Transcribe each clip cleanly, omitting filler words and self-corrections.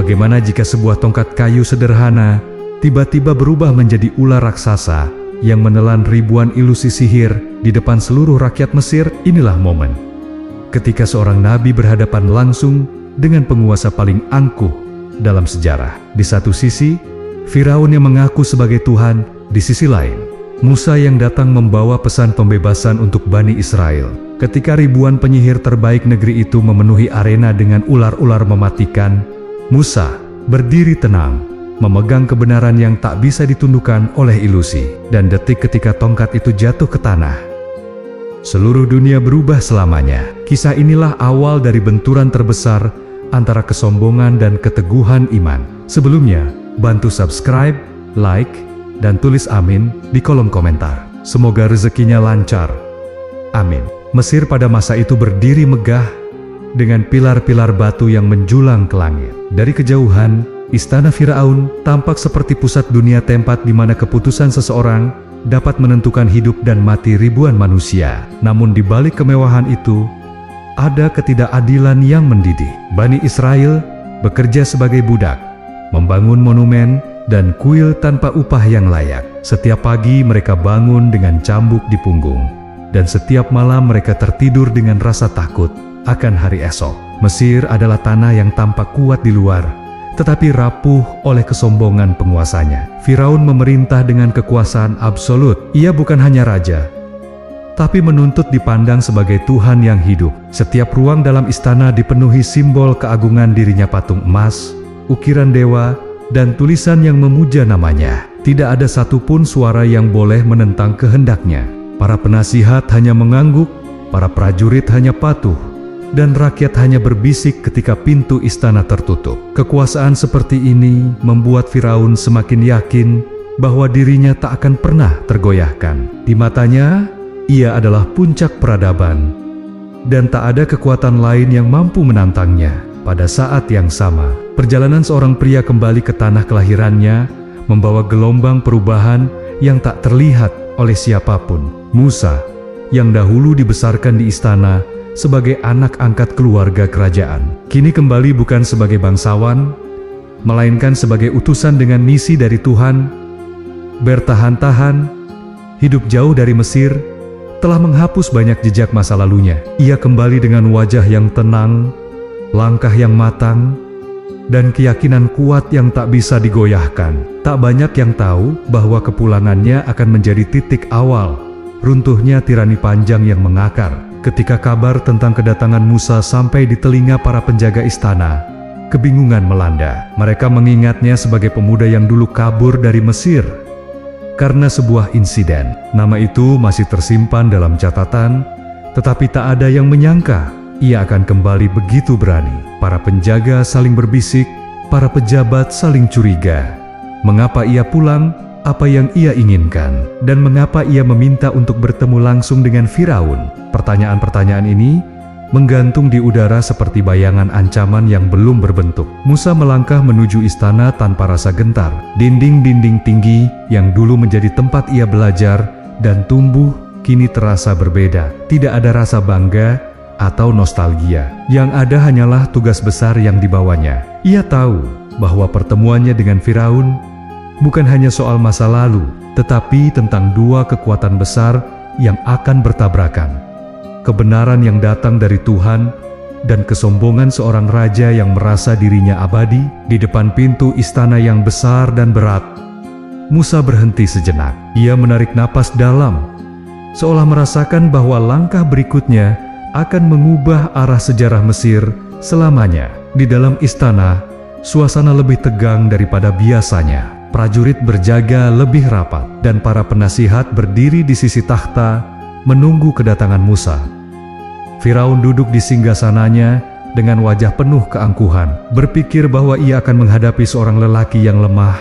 Bagaimana jika sebuah tongkat kayu sederhana tiba-tiba berubah menjadi ular raksasa yang menelan ribuan ilusi sihir di depan seluruh rakyat Mesir? Inilah momen ketika seorang nabi berhadapan langsung dengan penguasa paling angkuh dalam sejarah. Di satu sisi, Firaun yang mengaku sebagai Tuhan, di sisi lain, Musa yang datang membawa pesan pembebasan untuk Bani Israel. Ketika ribuan penyihir terbaik negeri itu memenuhi arena dengan ular-ular mematikan, Musa berdiri tenang, memegang kebenaran yang tak bisa ditundukkan oleh ilusi. Dan detik ketika tongkat itu jatuh ke tanah, seluruh dunia berubah selamanya. Kisah inilah awal dari benturan terbesar antara kesombongan dan keteguhan iman. Sebelumnya, bantu subscribe, like, dan tulis amin di kolom komentar. Semoga rezekinya lancar. Amin. Mesir pada masa itu berdiri megah dengan pilar-pilar batu yang menjulang ke langit. Dari kejauhan, istana Firaun tampak seperti pusat dunia, tempat di mana keputusan seseorang dapat menentukan hidup dan mati ribuan manusia. Namun di balik kemewahan itu, ada ketidakadilan yang mendidih. Bani Israel bekerja sebagai budak, membangun monumen dan kuil tanpa upah yang layak. Setiap pagi mereka bangun dengan cambuk di punggung, dan setiap malam mereka tertidur dengan rasa takut akan hari esok. Mesir adalah tanah yang tampak kuat di luar, tetapi rapuh oleh kesombongan penguasanya. Firaun memerintah dengan kekuasaan absolut. Ia bukan hanya raja, tapi menuntut dipandang sebagai Tuhan yang hidup. Setiap ruang dalam istana dipenuhi simbol keagungan dirinya, patung emas, ukiran dewa, dan tulisan yang memuja namanya. Tidak ada satupun suara yang boleh menentang kehendaknya. Para penasihat hanya mengangguk, para prajurit hanya patuh, dan rakyat hanya berbisik ketika pintu istana tertutup. Kekuasaan seperti ini membuat Firaun semakin yakin bahwa dirinya tak akan pernah tergoyahkan. Di matanya, ia adalah puncak peradaban, dan tak ada kekuatan lain yang mampu menantangnya. Pada saat yang sama, perjalanan seorang pria kembali ke tanah kelahirannya membawa gelombang perubahan yang tak terlihat oleh siapapun. Musa, yang dahulu dibesarkan di istana sebagai anak angkat keluarga kerajaan, kini kembali bukan sebagai bangsawan, melainkan sebagai utusan dengan misi dari Tuhan. Bertahan-tahan, hidup jauh dari Mesir telah menghapus banyak jejak masa lalunya. Ia kembali dengan wajah yang tenang, langkah yang matang, dan keyakinan kuat yang tak bisa digoyahkan. Tak banyak yang tahu bahwa kepulangannya akan menjadi titik awal runtuhnya tirani panjang yang mengakar. Ketika kabar tentang kedatangan Musa sampai di telinga para penjaga istana, kebingungan melanda. Mereka mengingatnya sebagai pemuda yang dulu kabur dari Mesir karena sebuah insiden. Nama itu masih tersimpan dalam catatan, tetapi tak ada yang menyangka ia akan kembali begitu berani. Para penjaga saling berbisik, para pejabat saling curiga. Mengapa ia pulang? Apa yang ia inginkan? Dan mengapa ia meminta untuk bertemu langsung dengan Firaun? Pertanyaan-pertanyaan ini menggantung di udara seperti bayangan ancaman yang belum berbentuk. Musa melangkah menuju istana tanpa rasa gentar. Dinding-dinding tinggi yang dulu menjadi tempat ia belajar dan tumbuh kini terasa berbeda. Tidak ada rasa bangga atau nostalgia. Yang ada hanyalah tugas besar yang dibawanya. Ia tahu bahwa pertemuannya dengan Firaun bukan hanya soal masa lalu, tetapi tentang dua kekuatan besar yang akan bertabrakan. Kebenaran yang datang dari Tuhan dan kesombongan seorang raja yang merasa dirinya abadi. Di depan pintu istana yang besar dan berat, Musa berhenti sejenak. Ia menarik napas dalam, seolah merasakan bahwa langkah berikutnya akan mengubah arah sejarah Mesir selamanya. Di dalam istana, suasana lebih tegang daripada biasanya. Prajurit berjaga lebih rapat, dan para penasihat berdiri di sisi takhta menunggu kedatangan Musa. Firaun duduk di singgasananya dengan wajah penuh keangkuhan, berpikir bahwa ia akan menghadapi seorang lelaki yang lemah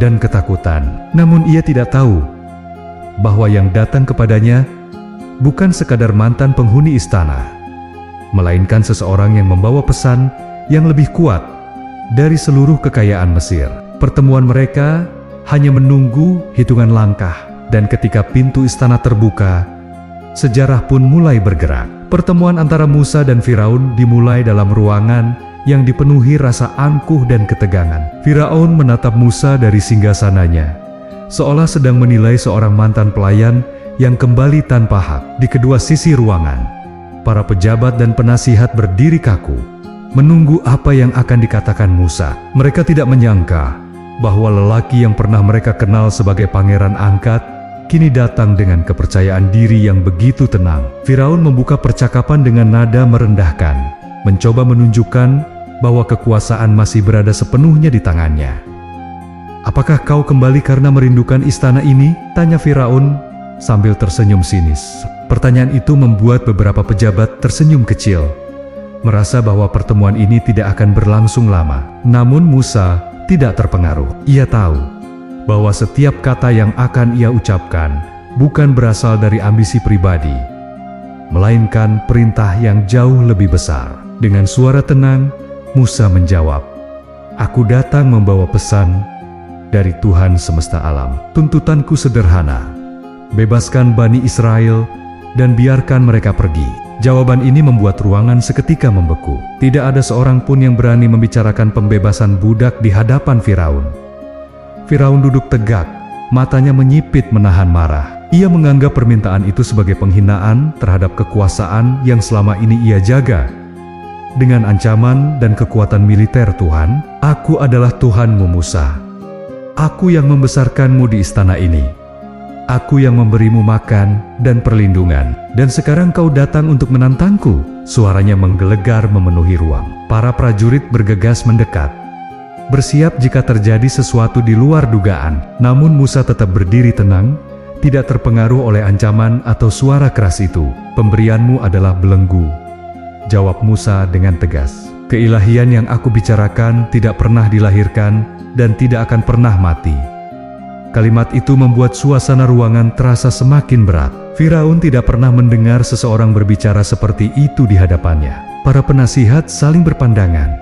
dan ketakutan. Namun ia tidak tahu bahwa yang datang kepadanya bukan sekadar mantan penghuni istana, melainkan seseorang yang membawa pesan yang lebih kuat dari seluruh kekayaan Mesir. Pertemuan mereka hanya menunggu hitungan langkah, dan ketika pintu istana terbuka, sejarah pun mulai bergerak. Pertemuan antara Musa dan Firaun dimulai dalam ruangan yang dipenuhi rasa angkuh dan ketegangan. Firaun menatap Musa dari singgasananya, seolah sedang menilai seorang mantan pelayan yang kembali tanpa hak. Di kedua sisi ruangan, para pejabat dan penasihat berdiri kaku, menunggu apa yang akan dikatakan Musa. Mereka tidak menyangka bahwa lelaki yang pernah mereka kenal sebagai pangeran angkat, kini datang dengan kepercayaan diri yang begitu tenang. Firaun membuka percakapan dengan nada merendahkan, mencoba menunjukkan bahwa kekuasaan masih berada sepenuhnya di tangannya. "Apakah kau kembali karena merindukan istana ini?" tanya Firaun sambil tersenyum sinis. Pertanyaan itu membuat beberapa pejabat tersenyum kecil, merasa bahwa pertemuan ini tidak akan berlangsung lama. Namun Musa tidak terpengaruh. Ia tahu bahwa setiap kata yang akan ia ucapkan bukan berasal dari ambisi pribadi, melainkan perintah yang jauh lebih besar. Dengan suara tenang, Musa menjawab, "Aku datang membawa pesan dari Tuhan semesta alam. Tuntutanku sederhana, bebaskan Bani Israel dan biarkan mereka pergi." Jawaban ini membuat ruangan seketika membeku. Tidak ada seorang pun yang berani membicarakan pembebasan budak di hadapan Firaun. Firaun duduk tegak, matanya menyipit menahan marah. Ia menganggap permintaan itu sebagai penghinaan terhadap kekuasaan yang selama ini ia jaga. Dengan ancaman dan kekuatan militer Tuhan, "Aku adalah Tuhanmu Musa. Aku yang membesarkanmu di istana ini. Aku yang memberimu makan dan perlindungan. Dan sekarang kau datang untuk menantangku." Suaranya menggelegar memenuhi ruang. Para prajurit bergegas mendekat, bersiap jika terjadi sesuatu di luar dugaan. Namun Musa tetap berdiri tenang, tidak terpengaruh oleh ancaman atau suara keras itu. "Pemberianmu adalah belenggu," jawab Musa dengan tegas. "Keilahian yang aku bicarakan tidak pernah dilahirkan dan tidak akan pernah mati." Kalimat itu membuat suasana ruangan terasa semakin berat. Firaun tidak pernah mendengar seseorang berbicara seperti itu di hadapannya. Para penasihat saling berpandangan,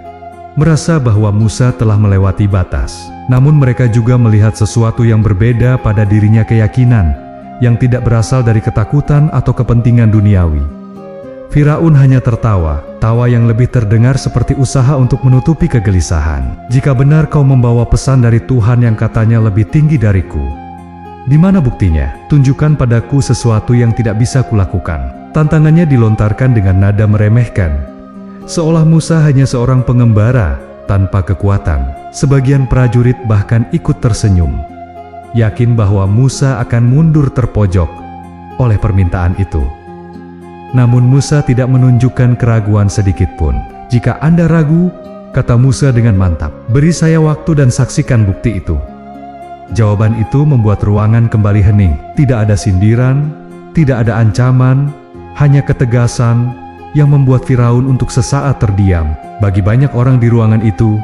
merasa bahwa Musa telah melewati batas. Namun mereka juga melihat sesuatu yang berbeda pada dirinya, keyakinan yang tidak berasal dari ketakutan atau kepentingan duniawi. Firaun hanya tertawa, tawa yang lebih terdengar seperti usaha untuk menutupi kegelisahan. "Jika benar kau membawa pesan dari Tuhan yang katanya lebih tinggi dariku, di mana buktinya? Tunjukkan padaku sesuatu yang tidak bisa kulakukan." Tantangannya dilontarkan dengan nada meremehkan, seolah Musa hanya seorang pengembara tanpa kekuatan. Sebagian prajurit bahkan ikut tersenyum, yakin bahwa Musa akan mundur terpojok oleh permintaan itu. Namun Musa tidak menunjukkan keraguan sedikit pun. "Jika Anda ragu," kata Musa dengan mantap, "beri saya waktu dan saksikan bukti itu." Jawaban itu membuat ruangan kembali hening. Tidak ada sindiran, tidak ada ancaman, hanya ketegasan yang membuat Firaun untuk sesaat terdiam. Bagi banyak orang di ruangan itu,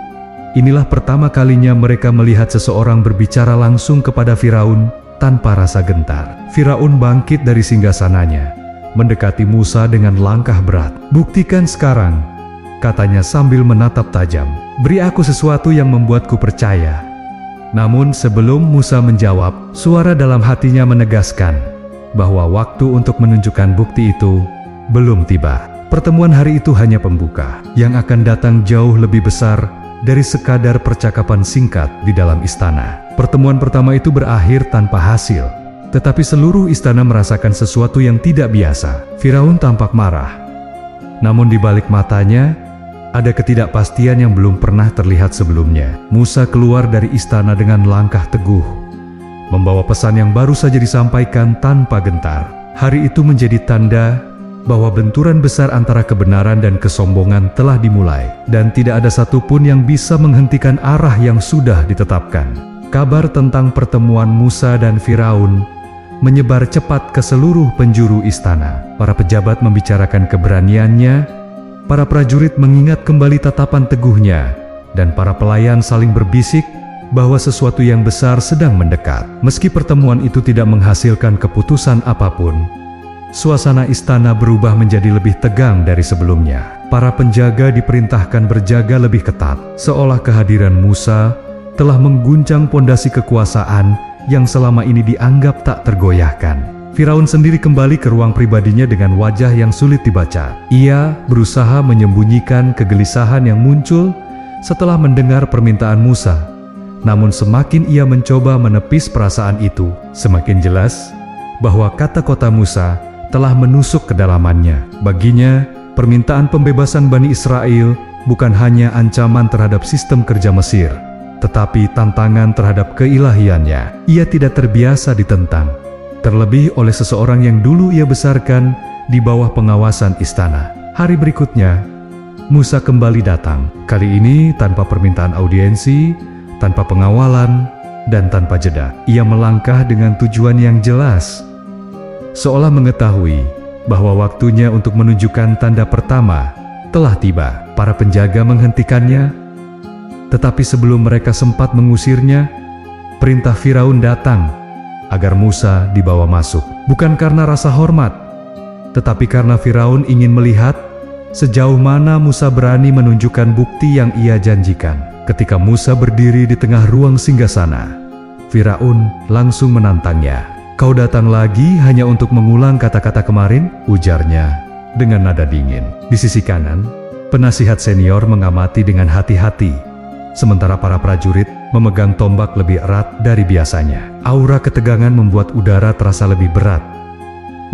inilah pertama kalinya mereka melihat seseorang berbicara langsung kepada Firaun tanpa rasa gentar. Firaun bangkit dari singgasananya, mendekati Musa dengan langkah berat. "Buktikan sekarang," katanya sambil menatap tajam. "Beri aku sesuatu yang membuatku percaya." Namun sebelum Musa menjawab, suara dalam hatinya menegaskan bahwa waktu untuk menunjukkan bukti itu belum tiba. Pertemuan hari itu hanya pembuka. Yang akan datang jauh lebih besar dari sekadar percakapan singkat di dalam istana. Pertemuan pertama itu berakhir tanpa hasil. Tetapi seluruh istana merasakan sesuatu yang tidak biasa. Firaun tampak marah. Namun di balik matanya, ada ketidakpastian yang belum pernah terlihat sebelumnya. Musa keluar dari istana dengan langkah teguh, membawa pesan yang baru saja disampaikan tanpa gentar. Hari itu menjadi tanda bahwa benturan besar antara kebenaran dan kesombongan telah dimulai, dan tidak ada satupun yang bisa menghentikan arah yang sudah ditetapkan. Kabar tentang pertemuan Musa dan Firaun menyebar cepat ke seluruh penjuru istana. Para pejabat membicarakan keberaniannya, para prajurit mengingat kembali tatapan teguhnya, dan para pelayan saling berbisik bahwa sesuatu yang besar sedang mendekat. Meski pertemuan itu tidak menghasilkan keputusan apapun, suasana istana berubah menjadi lebih tegang dari sebelumnya. Para penjaga diperintahkan berjaga lebih ketat, seolah kehadiran Musa telah mengguncang pondasi kekuasaan yang selama ini dianggap tak tergoyahkan. Firaun sendiri kembali ke ruang pribadinya dengan wajah yang sulit dibaca. Ia berusaha menyembunyikan kegelisahan yang muncul setelah mendengar permintaan Musa. Namun semakin ia mencoba menepis perasaan itu, semakin jelas bahwa kata-kata Musa telah menusuk kedalamannya. Baginya, permintaan pembebasan Bani Israel bukan hanya ancaman terhadap sistem kerja Mesir, tetapi tantangan terhadap keilahiannya. Ia tidak terbiasa ditentang, terlebih oleh seseorang yang dulu ia besarkan di bawah pengawasan istana. Hari berikutnya, Musa kembali datang, kali ini tanpa permintaan audiensi, tanpa pengawalan, dan tanpa jeda. Ia melangkah dengan tujuan yang jelas, seolah mengetahui bahwa waktunya untuk menunjukkan tanda pertama telah tiba. Para penjaga menghentikannya, tetapi sebelum mereka sempat mengusirnya, perintah Firaun datang agar Musa dibawa masuk. Bukan karena rasa hormat, tetapi karena Firaun ingin melihat sejauh mana Musa berani menunjukkan bukti yang ia janjikan. Ketika Musa berdiri di tengah ruang singgasana, Firaun langsung menantangnya. "Kau datang lagi hanya untuk mengulang kata-kata kemarin?" ujarnya dengan nada dingin. Di sisi kanan, penasihat senior mengamati dengan hati-hati, sementara para prajurit memegang tombak lebih erat dari biasanya. Aura ketegangan membuat udara terasa lebih berat.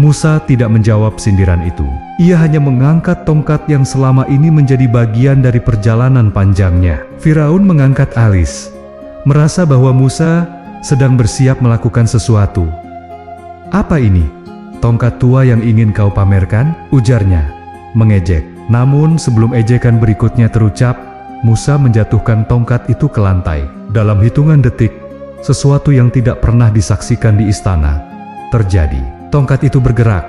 Musa tidak menjawab sindiran itu. Ia hanya mengangkat tongkat yang selama ini menjadi bagian dari perjalanan panjangnya. Firaun mengangkat alis, merasa bahwa Musa sedang bersiap melakukan sesuatu. "Apa ini? Tongkat tua yang ingin kau pamerkan?" ujarnya, mengejek. Namun sebelum ejekan berikutnya terucap, Musa menjatuhkan tongkat itu ke lantai. Dalam hitungan detik, sesuatu yang tidak pernah disaksikan di istana terjadi. Tongkat itu bergerak,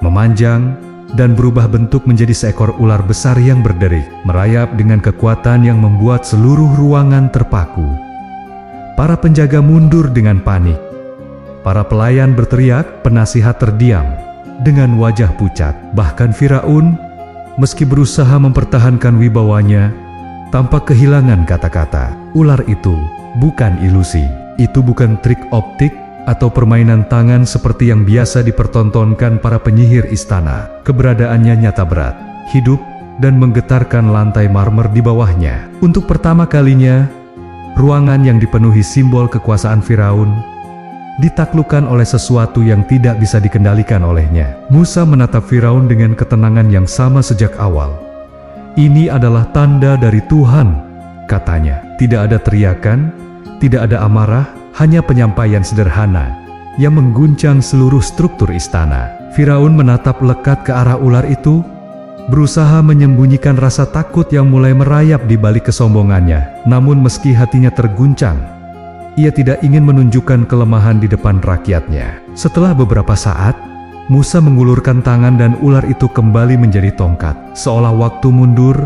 memanjang, dan berubah bentuk menjadi seekor ular besar yang berderik, merayap dengan kekuatan yang membuat seluruh ruangan terpaku. Para penjaga mundur dengan panik. Para pelayan berteriak, penasihat terdiam dengan wajah pucat. Bahkan Firaun, meski berusaha mempertahankan wibawanya, tampak kehilangan kata-kata. Ular itu bukan ilusi. Itu bukan trik optik atau permainan tangan seperti yang biasa dipertontonkan para penyihir istana. Keberadaannya nyata berat, hidup, dan menggetarkan lantai marmer di bawahnya. Untuk pertama kalinya, ruangan yang dipenuhi simbol kekuasaan Firaun ditaklukkan oleh sesuatu yang tidak bisa dikendalikan olehnya. Musa menatap Firaun dengan ketenangan yang sama sejak awal. "Ini adalah tanda dari Tuhan," katanya. Tidak ada teriakan, tidak ada amarah, hanya penyampaian sederhana yang mengguncang seluruh struktur istana. Firaun menatap lekat ke arah ular itu, berusaha menyembunyikan rasa takut yang mulai merayap di balik kesombongannya. Namun meski hatinya terguncang, ia tidak ingin menunjukkan kelemahan di depan rakyatnya. Setelah beberapa saat, Musa mengulurkan tangan dan ular itu kembali menjadi tongkat, seolah waktu mundur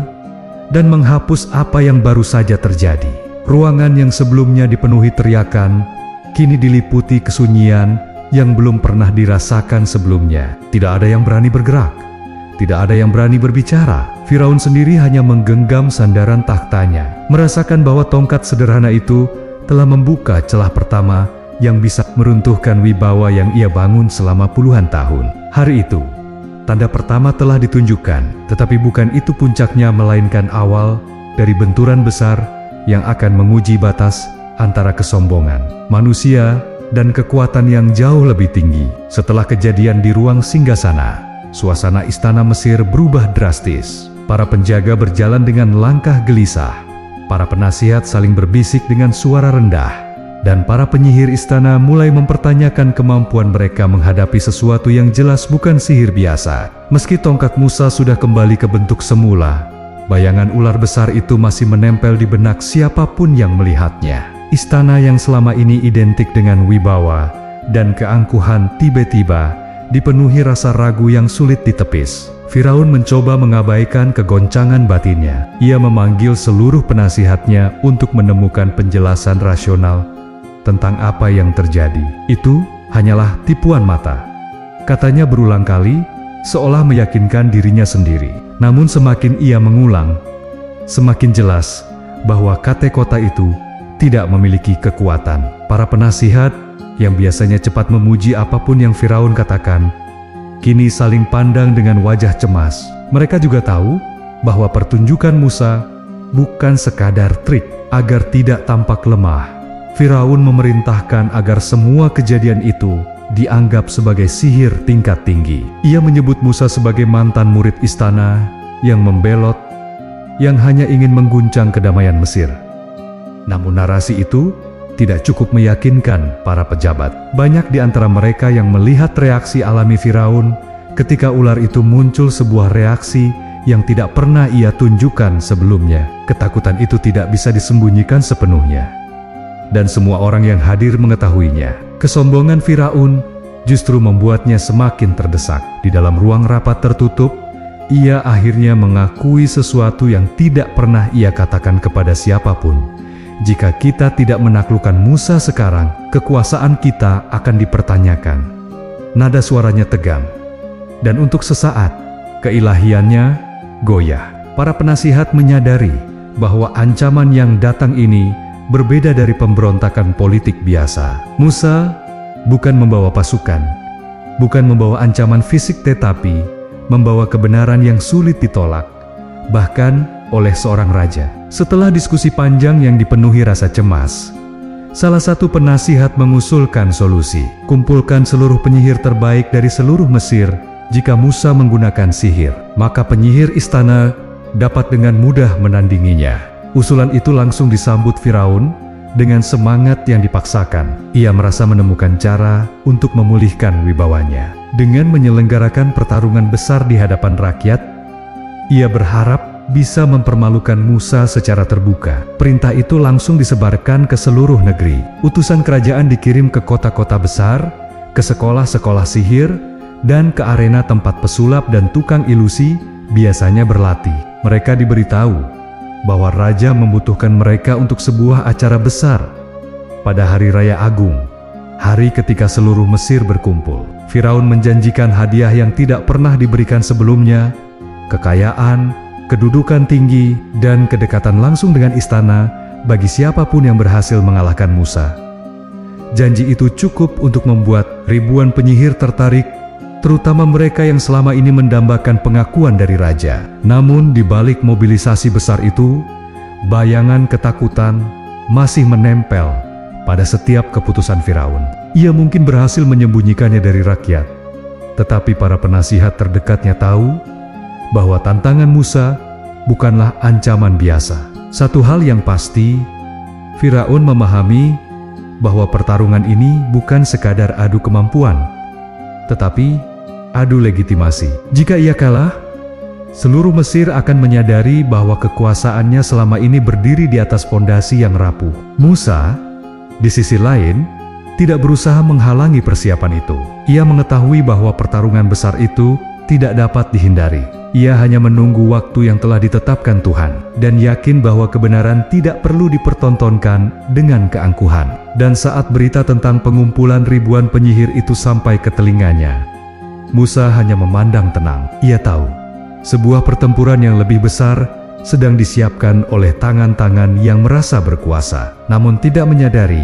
dan menghapus apa yang baru saja terjadi. Ruangan yang sebelumnya dipenuhi teriakan, kini diliputi kesunyian yang belum pernah dirasakan sebelumnya. Tidak ada yang berani bergerak, tidak ada yang berani berbicara. Firaun sendiri hanya menggenggam sandaran takhtanya, merasakan bahwa tongkat sederhana itu telah membuka celah pertama yang bisa meruntuhkan wibawa yang ia bangun selama puluhan tahun. Hari itu, tanda pertama telah ditunjukkan, tetapi bukan itu puncaknya, melainkan awal dari benturan besar yang akan menguji batas antara kesombongan manusia dan kekuatan yang jauh lebih tinggi. Setelah kejadian di ruang singgasana, suasana istana Mesir berubah drastis. Para penjaga berjalan dengan langkah gelisah. Para penasihat saling berbisik dengan suara rendah. Dan para penyihir istana mulai mempertanyakan kemampuan mereka menghadapi sesuatu yang jelas bukan sihir biasa. Meski tongkat Musa sudah kembali ke bentuk semula, bayangan ular besar itu masih menempel di benak siapapun yang melihatnya. Istana yang selama ini identik dengan wibawa dan keangkuhan tiba-tiba dipenuhi rasa ragu yang sulit ditepis. Firaun mencoba mengabaikan kegoncangan batinnya. Ia memanggil seluruh penasihatnya untuk menemukan penjelasan rasional tentang apa yang terjadi. "Itu hanyalah tipuan mata," katanya berulang kali, seolah meyakinkan dirinya sendiri. Namun semakin ia mengulang, semakin jelas bahwa kata-kata itu tidak memiliki kekuatan. Para penasihat yang biasanya cepat memuji apapun yang Firaun katakan, kini saling pandang dengan wajah cemas. Mereka juga tahu bahwa pertunjukan Musa bukan sekadar trik agar tidak tampak lemah. Firaun memerintahkan agar semua kejadian itu dianggap sebagai sihir tingkat tinggi. Ia menyebut Musa sebagai mantan murid istana yang membelot, yang hanya ingin mengguncang kedamaian Mesir. Namun narasi itu tidak cukup meyakinkan para pejabat. Banyak di antara mereka yang melihat reaksi alami Firaun ketika ular itu muncul, sebuah reaksi yang tidak pernah ia tunjukkan sebelumnya. Ketakutan itu tidak bisa disembunyikan sepenuhnya, dan semua orang yang hadir mengetahuinya. Kesombongan Firaun justru membuatnya semakin terdesak. Di dalam ruang rapat tertutup, ia akhirnya mengakui sesuatu yang tidak pernah ia katakan kepada siapapun. Jika kita tidak menaklukkan Musa sekarang, kekuasaan kita akan dipertanyakan. Nada suaranya tegang, dan untuk sesaat, keilahiannya goyah. Para penasihat menyadari bahwa ancaman yang datang ini berbeda dari pemberontakan politik biasa. Musa bukan membawa pasukan, bukan membawa ancaman fisik, tetapi membawa kebenaran yang sulit ditolak, bahkan oleh seorang raja. Setelah diskusi panjang yang dipenuhi rasa cemas, salah satu penasihat mengusulkan solusi. Kumpulkan seluruh penyihir terbaik dari seluruh Mesir. Jika Musa menggunakan sihir, maka penyihir istana dapat dengan mudah menandinginya. Usulan itu langsung disambut Firaun dengan semangat yang dipaksakan. Ia merasa menemukan cara untuk memulihkan wibawanya. Dengan menyelenggarakan pertarungan besar di hadapan rakyat, ia berharap bisa mempermalukan Musa secara terbuka. Perintah itu langsung disebarkan ke seluruh negeri. Utusan kerajaan dikirim ke kota-kota besar, ke sekolah-sekolah sihir, dan ke arena tempat pesulap dan tukang ilusi biasanya berlatih. Mereka diberitahu bahwa raja membutuhkan mereka untuk sebuah acara besar pada hari raya agung, hari ketika seluruh Mesir berkumpul. Firaun menjanjikan hadiah yang tidak pernah diberikan sebelumnya, kekayaan, kedudukan tinggi, dan kedekatan langsung dengan istana bagi siapapun yang berhasil mengalahkan Musa. Janji itu cukup untuk membuat ribuan penyihir tertarik, terutama mereka yang selama ini mendambakan pengakuan dari raja. Namun di balik mobilisasi besar itu, bayangan ketakutan masih menempel pada setiap keputusan Firaun. Ia mungkin berhasil menyembunyikannya dari rakyat, tetapi para penasihat terdekatnya tahu bahwa tantangan Musa bukanlah ancaman biasa. Satu hal yang pasti, Firaun memahami bahwa pertarungan ini bukan sekadar adu kemampuan, tetapi adu legitimasi. Jika ia kalah, seluruh Mesir akan menyadari bahwa kekuasaannya selama ini berdiri di atas fondasi yang rapuh. Musa, di sisi lain, tidak berusaha menghalangi persiapan itu. Ia mengetahui bahwa pertarungan besar itu tidak dapat dihindari. Ia hanya menunggu waktu yang telah ditetapkan Tuhan, dan yakin bahwa kebenaran tidak perlu dipertontonkan dengan keangkuhan. Dan saat berita tentang pengumpulan ribuan penyihir itu sampai ke telinganya, Musa hanya memandang tenang. Ia tahu, sebuah pertempuran yang lebih besar sedang disiapkan oleh tangan-tangan yang merasa berkuasa, namun tidak menyadari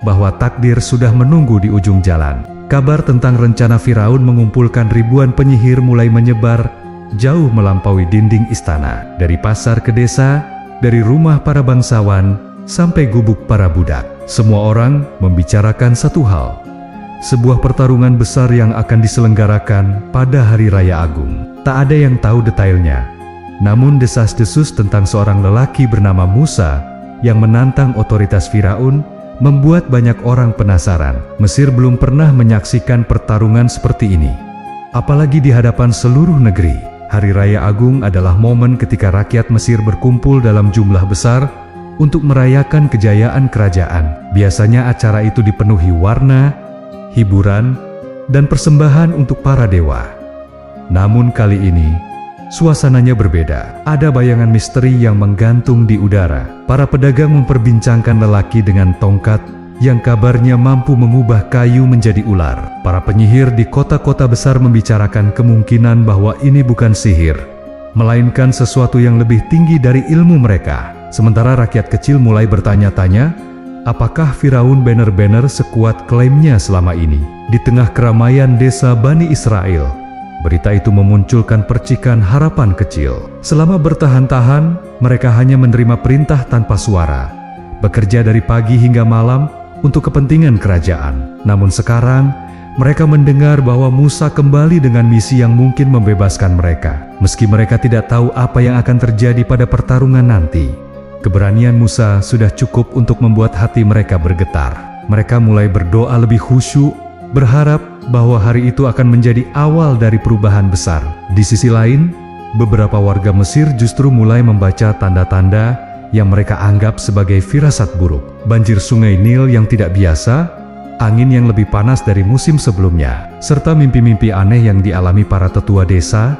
bahwa takdir sudah menunggu di ujung jalan. Kabar tentang rencana Firaun mengumpulkan ribuan penyihir mulai menyebar jauh melampaui dinding istana, dari pasar ke desa, dari rumah para bangsawan sampai gubuk para budak. Semua orang membicarakan satu hal: sebuah pertarungan besar yang akan diselenggarakan pada hari raya agung. Tak ada yang tahu detailnya, namun desas-desus tentang seorang lelaki bernama Musa yang menantang otoritas Firaun membuat banyak orang penasaran. Mesir belum pernah menyaksikan pertarungan seperti ini, apalagi di hadapan seluruh negeri. Hari Raya Agung adalah momen ketika rakyat Mesir berkumpul dalam jumlah besar untuk merayakan kejayaan kerajaan. Biasanya acara itu dipenuhi warna, hiburan, dan persembahan untuk para dewa. Namun kali ini, suasananya berbeda. Ada bayangan misteri yang menggantung di udara. Para pedagang memperbincangkan lelaki dengan tongkat yang kabarnya mampu mengubah kayu menjadi ular. Para penyihir di kota-kota besar membicarakan kemungkinan bahwa ini bukan sihir, melainkan sesuatu yang lebih tinggi dari ilmu mereka. Sementara rakyat kecil mulai bertanya-tanya, Apakah Firaun benar-benar sekuat klaimnya selama ini? Di tengah keramaian desa Bani Israel, berita itu memunculkan percikan harapan kecil. Selama bertahan-tahan, mereka hanya menerima perintah tanpa suara, bekerja dari pagi hingga malam untuk kepentingan kerajaan. Namun sekarang, mereka mendengar bahwa Musa kembali dengan misi yang mungkin membebaskan mereka. Meski mereka tidak tahu apa yang akan terjadi pada pertarungan nanti, keberanian Musa sudah cukup untuk membuat hati mereka bergetar. Mereka mulai berdoa lebih khusyuk, berharap bahwa hari itu akan menjadi awal dari perubahan besar. Di sisi lain, beberapa warga Mesir justru mulai membaca tanda-tanda yang mereka anggap sebagai firasat buruk. Banjir sungai Nil yang tidak biasa, angin yang lebih panas dari musim sebelumnya, serta mimpi-mimpi aneh yang dialami para tetua desa,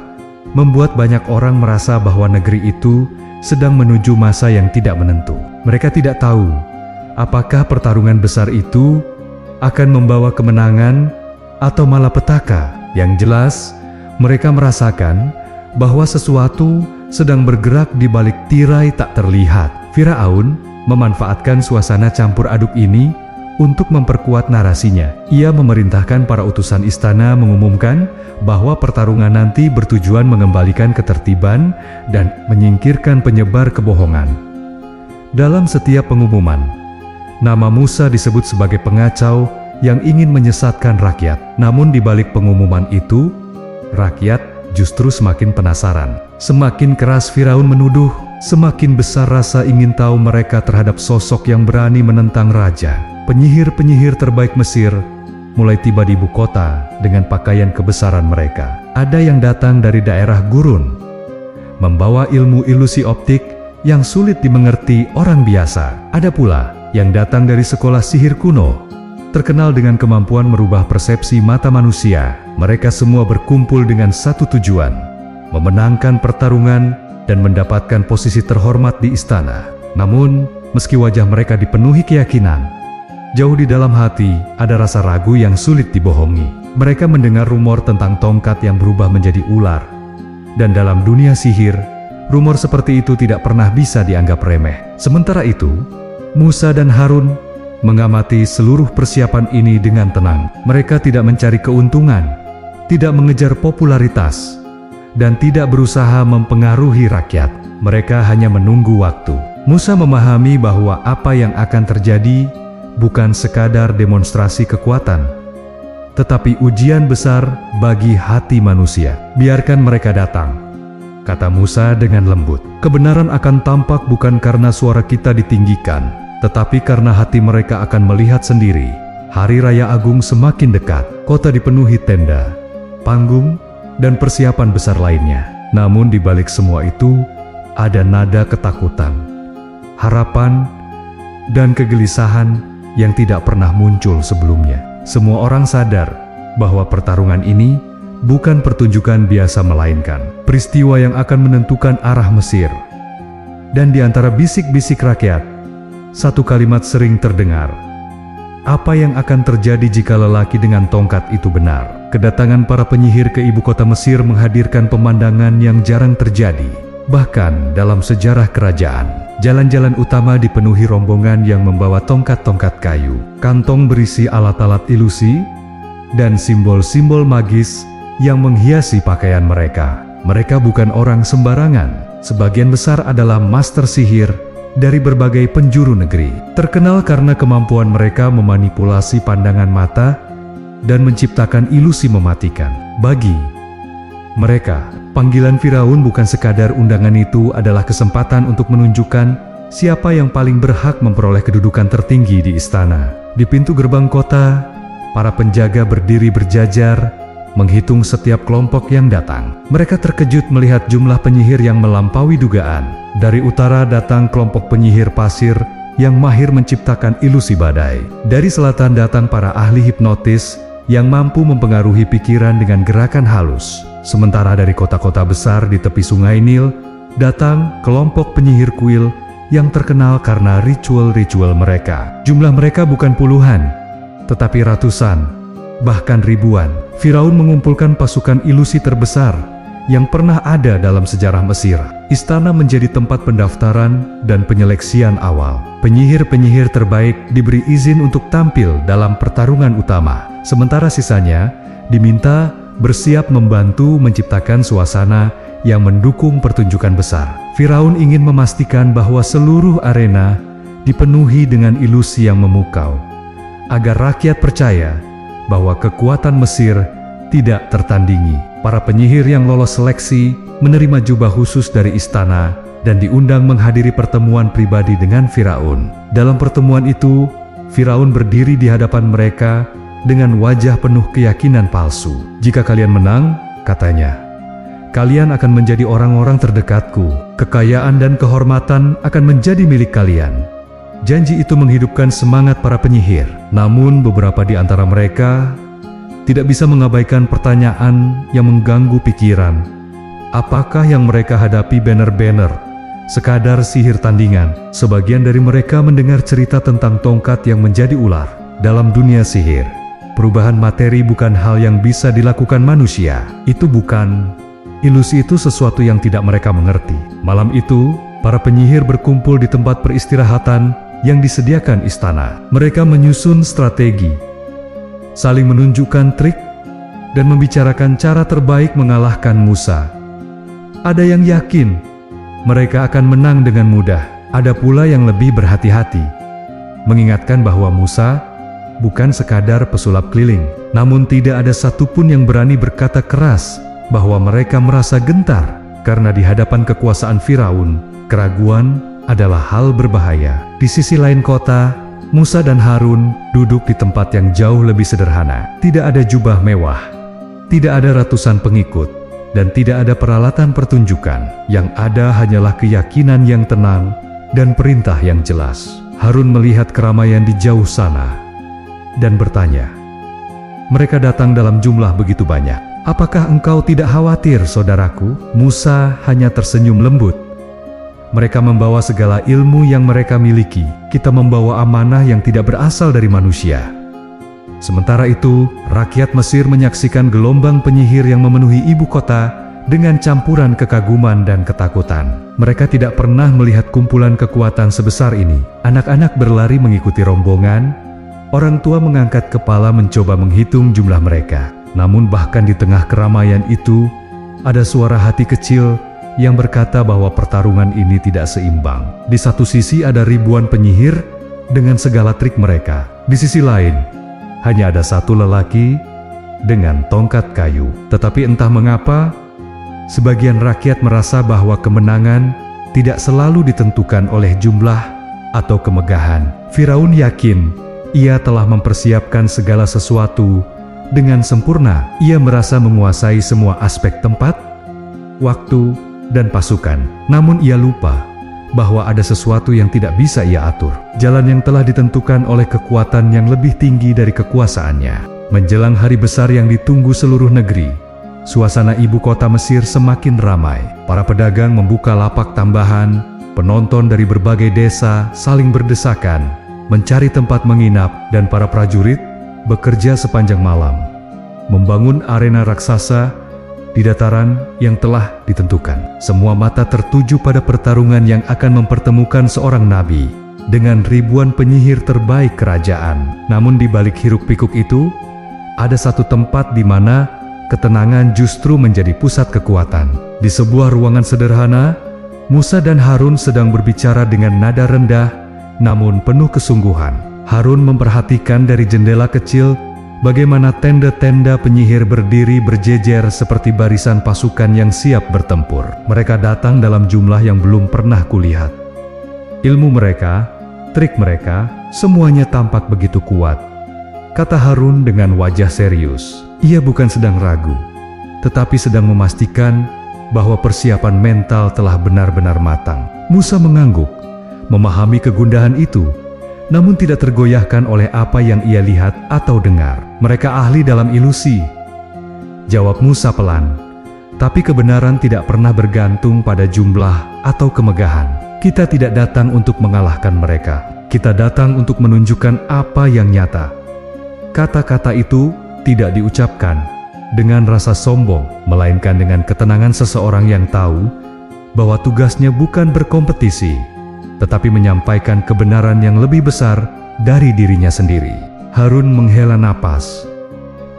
membuat banyak orang merasa bahwa negeri itu sedang menuju masa yang tidak menentu. Mereka tidak tahu apakah pertarungan besar itu akan membawa kemenangan atau malapetaka. Yang jelas, mereka merasakan bahwa sesuatu sedang bergerak di balik tirai tak terlihat. Firaun memanfaatkan suasana campur aduk ini untuk memperkuat narasinya. Ia memerintahkan para utusan istana mengumumkan bahwa pertarungan nanti bertujuan mengembalikan ketertiban dan menyingkirkan penyebar kebohongan. Dalam setiap pengumuman, nama Musa disebut sebagai pengacau yang ingin menyesatkan rakyat. Namun di balik pengumuman itu, rakyat justru semakin penasaran. Semakin keras Firaun menuduh, semakin besar rasa ingin tahu mereka terhadap sosok yang berani menentang raja. Penyihir-penyihir terbaik Mesir mulai tiba di ibu kota dengan pakaian kebesaran mereka. Ada yang datang dari daerah gurun, membawa ilmu ilusi optik yang sulit dimengerti orang biasa. Ada pula yang datang dari sekolah sihir kuno, terkenal dengan kemampuan merubah persepsi mata manusia. Mereka semua berkumpul dengan satu tujuan, memenangkan pertarungan dan mendapatkan posisi terhormat di istana. Namun, meski wajah mereka dipenuhi keyakinan, jauh di dalam hati ada rasa ragu yang sulit dibohongi. Mereka mendengar rumor tentang tongkat yang berubah menjadi ular. Dan dalam dunia sihir, rumor seperti itu tidak pernah bisa dianggap remeh. Sementara itu, Musa dan Harun mengamati seluruh persiapan ini dengan tenang. Mereka tidak mencari keuntungan, tidak mengejar popularitas, dan tidak berusaha mempengaruhi rakyat. Mereka hanya menunggu waktu. Musa memahami bahwa apa yang akan terjadi bukan sekadar demonstrasi kekuatan, tetapi ujian besar bagi hati manusia. Biarkan mereka datang, kata Musa dengan lembut. Kebenaran akan tampak bukan karena suara kita ditinggikan, tetapi karena hati mereka akan melihat sendiri. Hari Raya Agung semakin dekat. Kota dipenuhi tenda, panggung, dan persiapan besar lainnya. Namun di balik semua itu, ada nada ketakutan, harapan, dan kegelisahan yang tidak pernah muncul sebelumnya. Semua orang sadar bahwa pertarungan ini bukan pertunjukan biasa, melainkan peristiwa yang akan menentukan arah Mesir. Dan di antara bisik-bisik rakyat, satu kalimat sering terdengar. Apa yang akan terjadi jika lelaki dengan tongkat itu benar? Kedatangan para penyihir ke ibu kota Mesir menghadirkan pemandangan yang jarang terjadi. Bahkan dalam sejarah kerajaan, jalan-jalan utama dipenuhi rombongan yang membawa tongkat-tongkat kayu, kantong berisi alat-alat ilusi, dan simbol-simbol magis yang menghiasi pakaian mereka. Mereka bukan orang sembarangan. Sebagian besar adalah master sihir dari berbagai penjuru negeri, terkenal karena kemampuan mereka memanipulasi pandangan mata dan menciptakan ilusi mematikan. Bagi mereka, panggilan Firaun bukan sekadar undangan, itu adalah kesempatan untuk menunjukkan siapa yang paling berhak memperoleh kedudukan tertinggi di istana. Di pintu gerbang kota, para penjaga berdiri berjajar, menghitung setiap kelompok yang datang. Mereka terkejut melihat jumlah penyihir yang melampaui dugaan. Dari utara datang kelompok penyihir pasir yang mahir menciptakan ilusi badai. Dari selatan datang para ahli hipnotis yang mampu mempengaruhi pikiran dengan gerakan halus. Sementara dari kota-kota besar di tepi sungai Nil, datang kelompok penyihir kuil yang terkenal karena ritual-ritual mereka. Jumlah mereka bukan puluhan, tetapi ratusan, bahkan ribuan. Firaun mengumpulkan pasukan ilusi terbesar yang pernah ada dalam sejarah Mesir. istana menjadi tempat pendaftaran dan penyeleksian awal. Penyihir-penyihir terbaik diberi izin untuk tampil dalam pertarungan utama. Sementara sisanya diminta bersiap membantu menciptakan suasana yang mendukung pertunjukan besar. Firaun ingin memastikan bahwa seluruh arena dipenuhi dengan ilusi yang memukau, agar rakyat percaya bahwa kekuatan Mesir tidak tertandingi. Para penyihir yang lolos seleksi menerima jubah khusus dari istana dan diundang menghadiri pertemuan pribadi dengan Firaun. Dalam pertemuan itu, Firaun berdiri di hadapan mereka dengan wajah penuh keyakinan palsu. "Jika kalian menang," katanya, "kalian akan menjadi orang-orang terdekatku. Kekayaan dan kehormatan akan menjadi milik kalian." Janji itu menghidupkan semangat para penyihir. Namun beberapa di antara mereka tidak bisa mengabaikan pertanyaan yang mengganggu pikiran. Apakah yang mereka hadapi benar-benar sekadar sihir tandingan? Sebagian dari mereka mendengar cerita tentang tongkat yang menjadi ular. Dalam dunia sihir, perubahan materi bukan hal yang bisa dilakukan manusia. Itu bukan ilusi, itu sesuatu yang tidak mereka mengerti. Malam itu, para penyihir berkumpul di tempat peristirahatan yang disediakan istana. Mereka menyusun strategi, saling menunjukkan trik, dan membicarakan cara terbaik mengalahkan Musa. Ada yang yakin mereka akan menang dengan mudah. Ada pula yang lebih berhati-hati, mengingatkan bahwa Musa bukan sekadar pesulap keliling. Namun tidak ada satupun yang berani berkata keras bahwa mereka merasa gentar, karena di hadapan kekuasaan Firaun, keraguan adalah hal berbahaya. Di sisi lain kota, Musa dan Harun duduk di tempat yang jauh lebih sederhana. Tidak ada jubah mewah, tidak ada ratusan pengikut, dan tidak ada peralatan pertunjukan. Yang ada hanyalah keyakinan yang tenang dan perintah yang jelas. Harun melihat keramaian di jauh sana dan bertanya, "Mereka datang dalam jumlah begitu banyak. Apakah engkau tidak khawatir, saudaraku?" Musa hanya tersenyum lembut. "Mereka membawa segala ilmu yang mereka miliki. Kita membawa amanah yang tidak berasal dari manusia." Sementara itu, rakyat Mesir menyaksikan gelombang penyihir yang memenuhi ibu kota dengan campuran kekaguman dan ketakutan. Mereka tidak pernah melihat kumpulan kekuatan sebesar ini. Anak-anak berlari mengikuti rombongan, orang tua mengangkat kepala mencoba menghitung jumlah mereka. Namun bahkan di tengah keramaian itu, ada suara hati kecil yang berkata bahwa pertarungan ini tidak seimbang. Di satu sisi ada ribuan penyihir dengan segala trik mereka. Di sisi lain, hanya ada satu lelaki dengan tongkat kayu. Tetapi entah mengapa, sebagian rakyat merasa bahwa kemenangan tidak selalu ditentukan oleh jumlah atau kemegahan. Firaun yakin ia telah mempersiapkan segala sesuatu dengan sempurna. Ia merasa menguasai semua aspek tempat, waktu, dan pasukan. Namun ia lupa bahwa ada sesuatu yang tidak bisa ia atur. Jalan yang telah ditentukan oleh kekuatan yang lebih tinggi dari kekuasaannya. Menjelang hari besar yang ditunggu seluruh negeri, suasana ibu kota Mesir semakin ramai. Para pedagang membuka lapak tambahan, penonton dari berbagai desa saling berdesakan, mencari tempat menginap, dan para prajurit bekerja sepanjang malam, membangun arena raksasa di dataran yang telah ditentukan. Semua mata tertuju pada pertarungan yang akan mempertemukan seorang nabi dengan ribuan penyihir terbaik kerajaan. Namun di balik hiruk-pikuk itu, ada satu tempat di mana ketenangan justru menjadi pusat kekuatan. Di sebuah ruangan sederhana, Musa dan Harun sedang berbicara dengan nada rendah namun penuh kesungguhan. Harun memperhatikan dari jendela kecil bagaimana tenda-tenda penyihir berdiri berjejer seperti barisan pasukan yang siap bertempur. Mereka datang dalam jumlah yang belum pernah kulihat. Ilmu mereka, trik mereka, semuanya tampak begitu kuat, kata Harun dengan wajah serius. Ia bukan sedang ragu, tetapi sedang memastikan bahwa persiapan mental telah benar-benar matang. Musa mengangguk, memahami kegundahan itu, namun tidak tergoyahkan oleh apa yang ia lihat atau dengar. "Mereka ahli dalam ilusi," jawab Musa pelan. "Tapi kebenaran tidak pernah bergantung pada jumlah atau kemegahan. Kita tidak datang untuk mengalahkan mereka. Kita datang untuk menunjukkan apa yang nyata." Kata-kata itu tidak diucapkan dengan rasa sombong, melainkan dengan ketenangan seseorang yang tahu bahwa tugasnya bukan berkompetisi, tetapi menyampaikan kebenaran yang lebih besar dari dirinya sendiri. Harun menghela napas,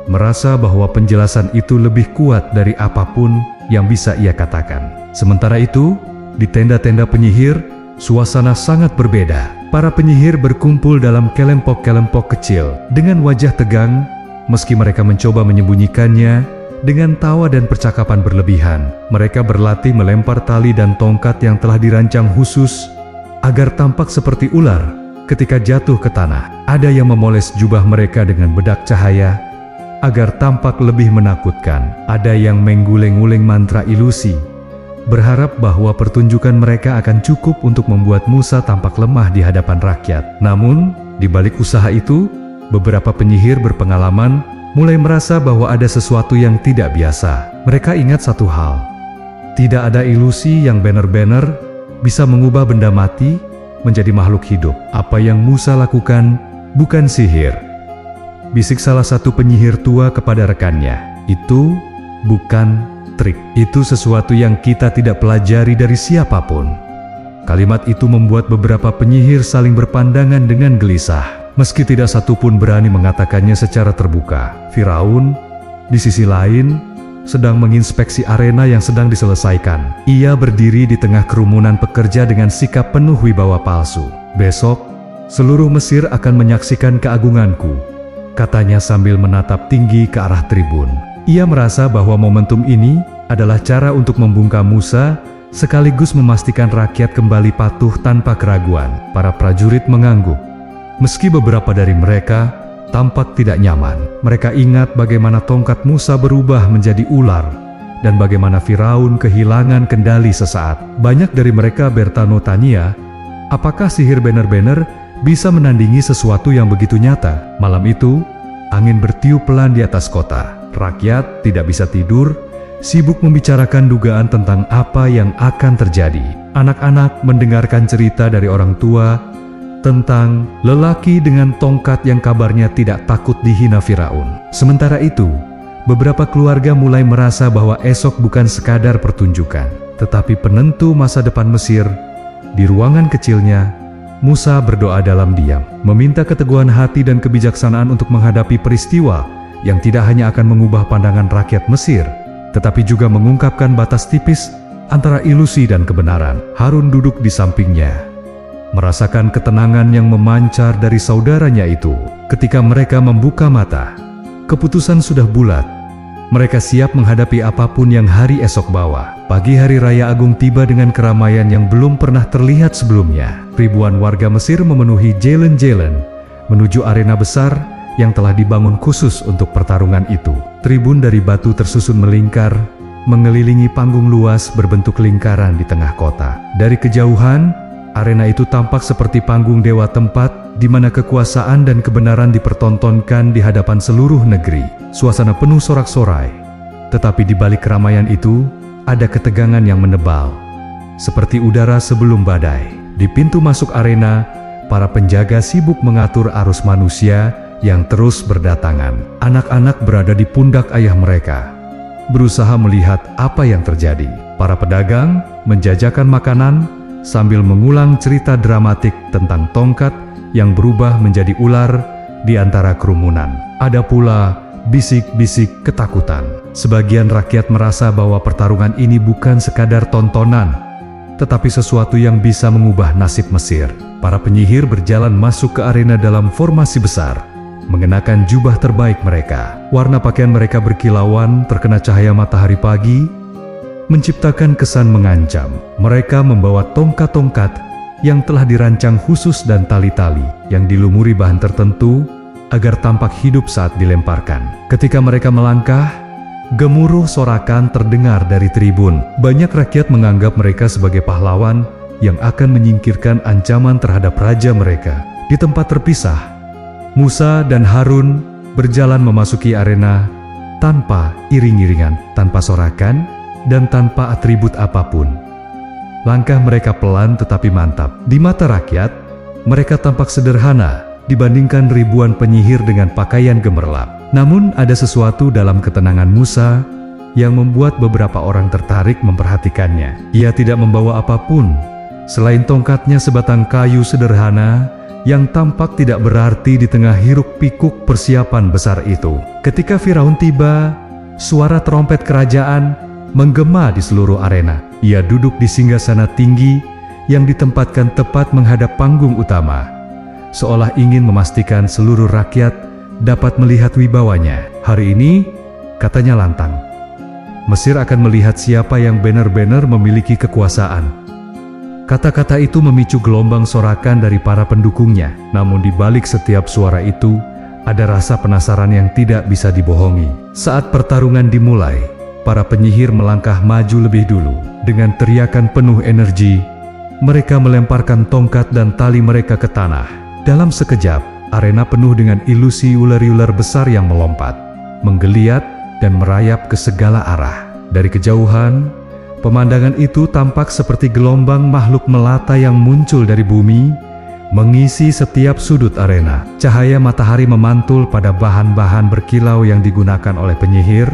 merasa bahwa penjelasan itu lebih kuat dari apapun yang bisa ia katakan. Sementara itu, di tenda-tenda penyihir, suasana sangat berbeda. Para penyihir berkumpul dalam kelempok-kelempok kecil dengan wajah tegang, meski mereka mencoba menyembunyikannya dengan tawa dan percakapan berlebihan. Mereka berlatih melempar tali dan tongkat yang telah dirancang khusus agar tampak seperti ular ketika jatuh ke tanah. Ada yang memoles jubah mereka dengan bedak cahaya agar tampak lebih menakutkan. Ada yang mengguleng-guleng mantra ilusi, berharap bahwa pertunjukan mereka akan cukup untuk membuat Musa tampak lemah di hadapan rakyat. Namun, di balik usaha itu, beberapa penyihir berpengalaman mulai merasa bahwa ada sesuatu yang tidak biasa. Mereka ingat satu hal, tidak ada ilusi yang benar-benar bisa mengubah benda mati menjadi makhluk hidup. Apa yang Musa lakukan bukan sihir, bisik salah satu penyihir tua kepada rekannya. Itu bukan trik, itu sesuatu yang kita tidak pelajari dari siapapun. Kalimat itu membuat beberapa penyihir saling berpandangan dengan gelisah, meski tidak satu pun berani mengatakannya secara terbuka. Firaun, di sisi lain, sedang menginspeksi arena yang sedang diselesaikan. Ia berdiri di tengah kerumunan pekerja dengan sikap penuh wibawa palsu. "Besok, seluruh Mesir akan menyaksikan keagunganku," katanya sambil menatap tinggi ke arah tribun. Ia merasa bahwa momentum ini adalah cara untuk membungkam Musa, sekaligus memastikan rakyat kembali patuh tanpa keraguan. Para prajurit mengangguk, meski beberapa dari mereka tampak tidak nyaman. Mereka ingat bagaimana tongkat Musa berubah menjadi ular, dan bagaimana Firaun kehilangan kendali sesaat. Banyak dari mereka bertanya, apakah sihir benar-benar bisa menandingi sesuatu yang begitu nyata? Malam itu, angin bertiup pelan di atas kota. Rakyat tidak bisa tidur, sibuk membicarakan dugaan tentang apa yang akan terjadi. Anak-anak mendengarkan cerita dari orang tua tentang lelaki dengan tongkat yang kabarnya tidak takut dihina Firaun. Sementara itu, beberapa keluarga mulai merasa bahwa esok bukan sekadar pertunjukan, tetapi penentu masa depan Mesir. Di ruangan kecilnya, Musa berdoa dalam diam, meminta keteguhan hati dan kebijaksanaan untuk menghadapi peristiwa yang tidak hanya akan mengubah pandangan rakyat Mesir, tetapi juga mengungkapkan batas tipis antara ilusi dan kebenaran. Harun duduk di sampingnya, merasakan ketenangan yang memancar dari saudaranya itu. Ketika mereka membuka mata, keputusan sudah bulat. Mereka siap menghadapi apapun yang hari esok bawa. Pagi hari raya agung tiba dengan keramaian yang belum pernah terlihat sebelumnya. Ribuan warga Mesir memenuhi jalan-jalan menuju arena besar yang telah dibangun khusus untuk pertarungan itu. Tribun dari batu tersusun melingkar, mengelilingi panggung luas berbentuk lingkaran di tengah kota. Dari kejauhan, arena itu tampak seperti panggung dewa, tempat di mana kekuasaan dan kebenaran dipertontonkan di hadapan seluruh negeri. Suasana penuh sorak-sorai, tetapi di balik keramaian itu, ada ketegangan yang menebal, seperti udara sebelum badai. Di pintu masuk arena, para penjaga sibuk mengatur arus manusia yang terus berdatangan. Anak-anak berada di pundak ayah mereka, berusaha melihat apa yang terjadi. Para pedagang menjajakan makanan sambil mengulang cerita dramatik tentang tongkat yang berubah menjadi ular di antara kerumunan. Ada pula bisik-bisik ketakutan. Sebagian rakyat merasa bahwa pertarungan ini bukan sekadar tontonan, tetapi sesuatu yang bisa mengubah nasib Mesir. Para penyihir berjalan masuk ke arena dalam formasi besar, mengenakan jubah terbaik mereka. Warna pakaian mereka berkilauan terkena cahaya matahari pagi, menciptakan kesan mengancam. Mereka membawa tongkat-tongkat yang telah dirancang khusus dan tali-tali yang dilumuri bahan tertentu agar tampak hidup saat dilemparkan. Ketika mereka melangkah, gemuruh sorakan terdengar dari tribun. Banyak rakyat menganggap mereka sebagai pahlawan yang akan menyingkirkan ancaman terhadap raja mereka. Di tempat terpisah, Musa dan Harun berjalan memasuki arena tanpa iring-iringan, tanpa sorakan, dan tanpa atribut apapun. Langkah mereka pelan tetapi mantap. Di mata rakyat, mereka tampak sederhana dibandingkan ribuan penyihir dengan pakaian gemerlap. Namun ada sesuatu dalam ketenangan Musa yang membuat beberapa orang tertarik memperhatikannya. Ia tidak membawa apapun selain tongkatnya, sebatang kayu sederhana yang tampak tidak berarti di tengah hiruk-pikuk persiapan besar itu. Ketika Firaun tiba, suara trompet kerajaan menggema di seluruh arena. Ia duduk di singgasana tinggi yang ditempatkan tepat menghadap panggung utama, seolah ingin memastikan seluruh rakyat dapat melihat wibawanya. Hari ini, katanya lantang, Mesir akan melihat siapa yang benar-benar memiliki kekuasaan. Kata-kata itu memicu gelombang sorakan dari para pendukungnya. Namun di balik setiap suara itu, ada rasa penasaran yang tidak bisa dibohongi. Saat pertarungan dimulai, para penyihir melangkah maju lebih dulu. Dengan teriakan penuh energi, mereka melemparkan tongkat dan tali mereka ke tanah. Dalam sekejap, arena penuh dengan ilusi ular-ular besar yang melompat, menggeliat, dan merayap ke segala arah. Dari kejauhan, pemandangan itu tampak seperti gelombang makhluk melata yang muncul dari bumi, mengisi setiap sudut arena. Cahaya matahari memantul pada bahan-bahan berkilau yang digunakan oleh penyihir,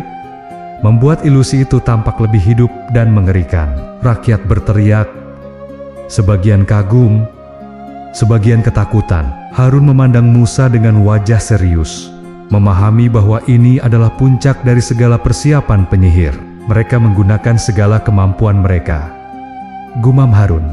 membuat ilusi itu tampak lebih hidup dan mengerikan. Rakyat berteriak, sebagian kagum, sebagian ketakutan. Harun memandang Musa dengan wajah serius, memahami bahwa ini adalah puncak dari segala persiapan penyihir. Mereka menggunakan segala kemampuan mereka, gumam Harun.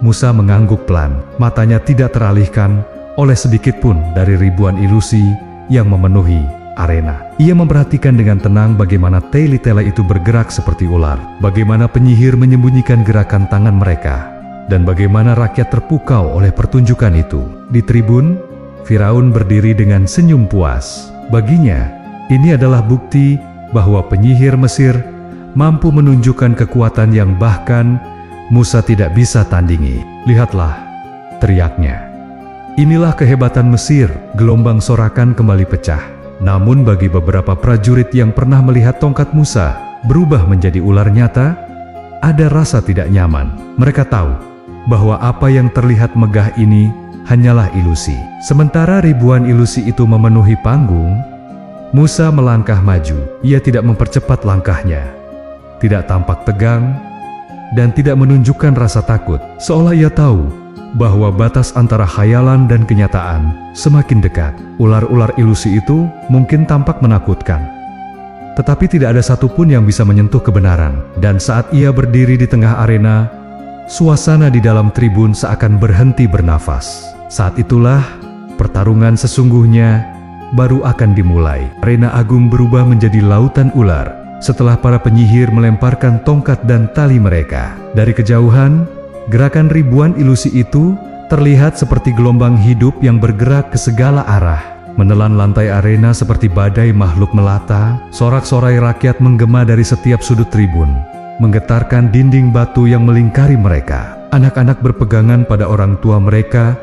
Musa mengangguk pelan, matanya tidak teralihkan oleh sedikit pun dari ribuan ilusi yang memenuhi arena. Ia memperhatikan dengan tenang bagaimana teli-tela itu bergerak seperti ular, bagaimana penyihir menyembunyikan gerakan tangan mereka, dan bagaimana rakyat terpukau oleh pertunjukan itu. Di tribun, Firaun berdiri dengan senyum puas. Baginya, ini adalah bukti bahwa penyihir Mesir mampu menunjukkan kekuatan yang bahkan Musa tidak bisa tandingi. Lihatlah, teriaknya. Inilah kehebatan Mesir. Gelombang sorakan kembali pecah. Namun bagi beberapa prajurit yang pernah melihat tongkat Musa berubah menjadi ular nyata, ada rasa tidak nyaman. Mereka tahu bahwa apa yang terlihat megah ini hanyalah ilusi. Sementara ribuan ilusi itu memenuhi panggung, Musa melangkah maju. Ia tidak mempercepat langkahnya, tidak tampak tegang, dan tidak menunjukkan rasa takut, seolah ia tahu bahwa batas antara khayalan dan kenyataan semakin dekat. Ular-ular ilusi itu mungkin tampak menakutkan, tetapi tidak ada satupun yang bisa menyentuh kebenaran. Dan saat ia berdiri di tengah arena, suasana di dalam tribun seakan berhenti bernafas. Saat itulah pertarungan sesungguhnya baru akan dimulai. Arena agung berubah menjadi lautan ular setelah para penyihir melemparkan tongkat dan tali mereka. Dari kejauhan, gerakan ribuan ilusi itu terlihat seperti gelombang hidup yang bergerak ke segala arah, menelan lantai arena seperti badai makhluk melata. Sorak-sorai rakyat menggema dari setiap sudut tribun, menggetarkan dinding batu yang melingkari mereka. Anak-anak berpegangan pada orang tua mereka,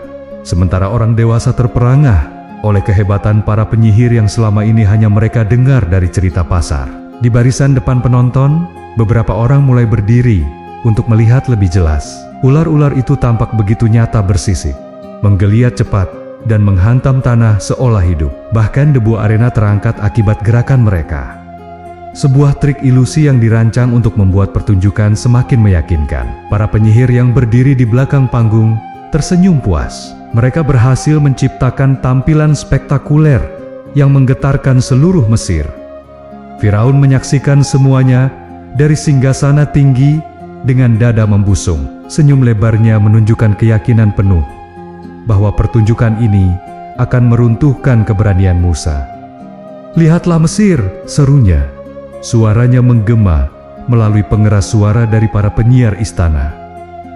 sementara orang dewasa terperangah oleh kehebatan para penyihir yang selama ini hanya mereka dengar dari cerita pasar. Di barisan depan penonton, beberapa orang mulai berdiri untuk melihat lebih jelas. Ular-ular itu tampak begitu nyata bersisik, menggeliat cepat, dan menghantam tanah seolah hidup. Bahkan debu arena terangkat akibat gerakan mereka. Sebuah trik ilusi yang dirancang untuk membuat pertunjukan semakin meyakinkan. Para penyihir yang berdiri di belakang panggung tersenyum puas. Mereka berhasil menciptakan tampilan spektakuler yang menggetarkan seluruh Mesir. Firaun menyaksikan semuanya dari singgasana tinggi dengan dada membusung. Senyum lebarnya menunjukkan keyakinan penuh bahwa pertunjukan ini akan meruntuhkan keberanian Musa. "Lihatlah Mesir," serunya. Suaranya menggema melalui pengeras suara dari para penyiar istana.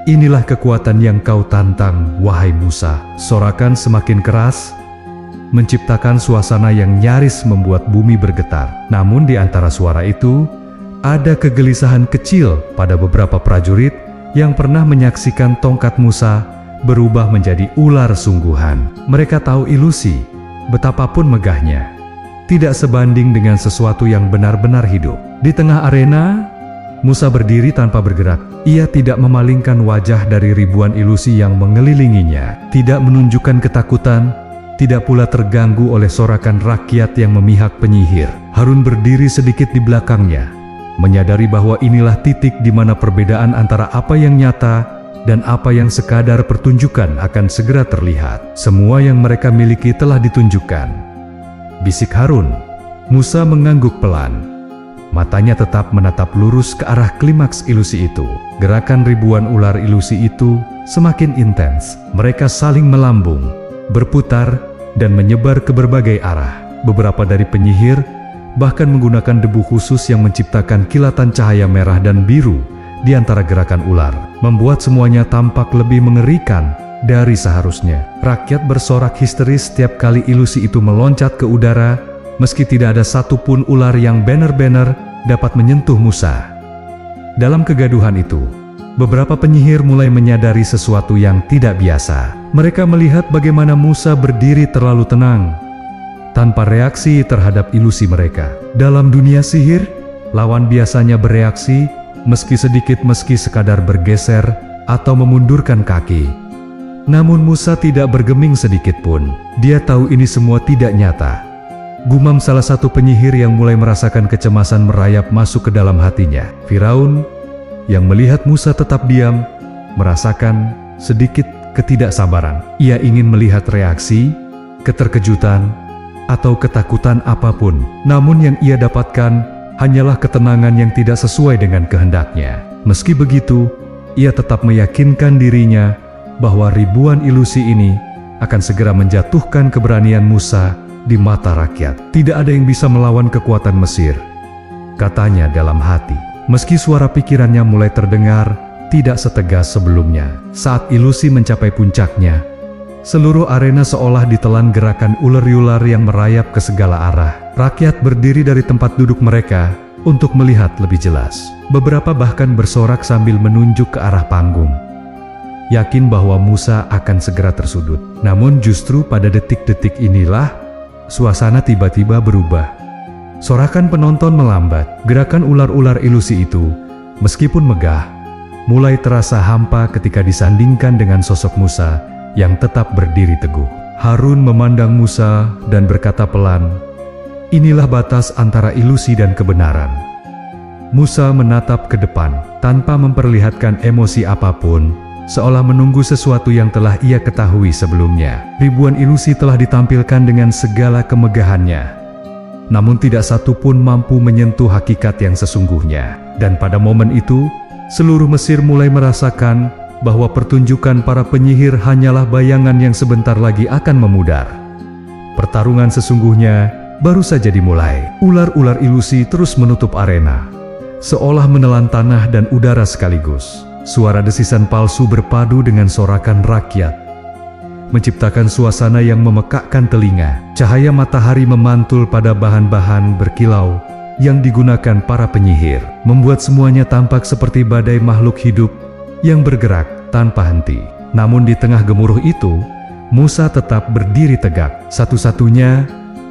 "Inilah kekuatan yang kau tantang, wahai Musa." Sorakan semakin keras, menciptakan suasana yang nyaris membuat bumi bergetar. Namun di antara suara itu, ada kegelisahan kecil pada beberapa prajurit yang pernah menyaksikan tongkat Musa berubah menjadi ular sungguhan. Mereka tahu ilusi, betapapun megahnya, tidak sebanding dengan sesuatu yang benar-benar hidup. Di tengah arena, Musa berdiri tanpa bergerak. Ia tidak memalingkan wajah dari ribuan ilusi yang mengelilinginya, tidak menunjukkan ketakutan, tidak pula terganggu oleh sorakan rakyat yang memihak penyihir. Harun berdiri sedikit di belakangnya, menyadari bahwa inilah titik di mana perbedaan antara apa yang nyata dan apa yang sekadar pertunjukan akan segera terlihat. Semua yang mereka miliki telah ditunjukkan, bisik Harun. Musa mengangguk pelan. Matanya tetap menatap lurus ke arah klimaks ilusi itu. Gerakan ribuan ular ilusi itu semakin intens. Mereka saling melambung, berputar, dan menyebar ke berbagai arah. Beberapa dari penyihir bahkan menggunakan debu khusus yang menciptakan kilatan cahaya merah dan biru di antara gerakan ular, membuat semuanya tampak lebih mengerikan dari seharusnya. Rakyat bersorak histeris setiap kali ilusi itu meloncat ke udara, meski tidak ada satupun ular yang benar-benar dapat menyentuh Musa. Dalam kegaduhan itu, beberapa penyihir mulai menyadari sesuatu yang tidak biasa. Mereka melihat bagaimana Musa berdiri terlalu tenang, tanpa reaksi terhadap ilusi mereka. Dalam dunia sihir, lawan biasanya bereaksi, meski sedikit, meski sekadar bergeser atau memundurkan kaki. Namun Musa tidak bergeming sedikit pun. Dia tahu ini semua tidak nyata. Gumam salah satu penyihir yang mulai merasakan kecemasan merayap masuk ke dalam hatinya. Firaun, yang melihat Musa tetap diam, merasakan sedikit ketidaksabaran. Ia ingin melihat reaksi, keterkejutan, atau ketakutan apapun. Namun yang ia dapatkan hanyalah ketenangan yang tidak sesuai dengan kehendaknya. Meski begitu, ia tetap meyakinkan dirinya bahwa ribuan ilusi ini akan segera menjatuhkan keberanian Musa di mata rakyat. Tidak ada yang bisa melawan kekuatan Mesir, katanya dalam hati. Meski suara pikirannya mulai terdengar tidak setegas sebelumnya. Saat ilusi mencapai puncaknya, seluruh arena seolah ditelan gerakan ular-ular yang merayap ke segala arah. Rakyat berdiri dari tempat duduk mereka untuk melihat lebih jelas. Beberapa bahkan bersorak sambil menunjuk ke arah panggung, yakin bahwa Musa akan segera tersudut. Namun justru pada detik-detik inilah suasana tiba-tiba berubah. Sorakan penonton melambat. Gerakan ular-ular ilusi itu, meskipun megah, mulai terasa hampa ketika disandingkan dengan sosok Musa yang tetap berdiri teguh. Harun memandang Musa dan berkata pelan, "Inilah batas antara ilusi dan kebenaran." Musa menatap ke depan tanpa memperlihatkan emosi apapun, seolah menunggu sesuatu yang telah ia ketahui sebelumnya. Ribuan ilusi telah ditampilkan dengan segala kemegahannya, namun tidak satu pun mampu menyentuh hakikat yang sesungguhnya. Dan pada momen itu, seluruh Mesir mulai merasakan bahwa pertunjukan para penyihir hanyalah bayangan yang sebentar lagi akan memudar. Pertarungan sesungguhnya baru saja dimulai. Ular-ular ilusi terus menutup arena, seolah menelan tanah dan udara sekaligus. Suara desisan palsu berpadu dengan sorakan rakyat, menciptakan suasana yang memekakkan telinga. Cahaya matahari memantul pada bahan-bahan berkilau yang digunakan para penyihir, membuat semuanya tampak seperti badai makhluk hidup yang bergerak tanpa henti. Namun di tengah gemuruh itu, Musa tetap berdiri tegak, satu-satunya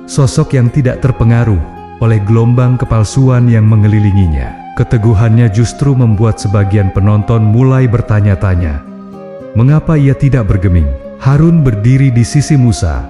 sosok yang tidak terpengaruh oleh gelombang kepalsuan yang mengelilinginya. Keteguhannya justru membuat sebagian penonton mulai bertanya-tanya, mengapa ia tidak bergeming? Harun berdiri di sisi Musa,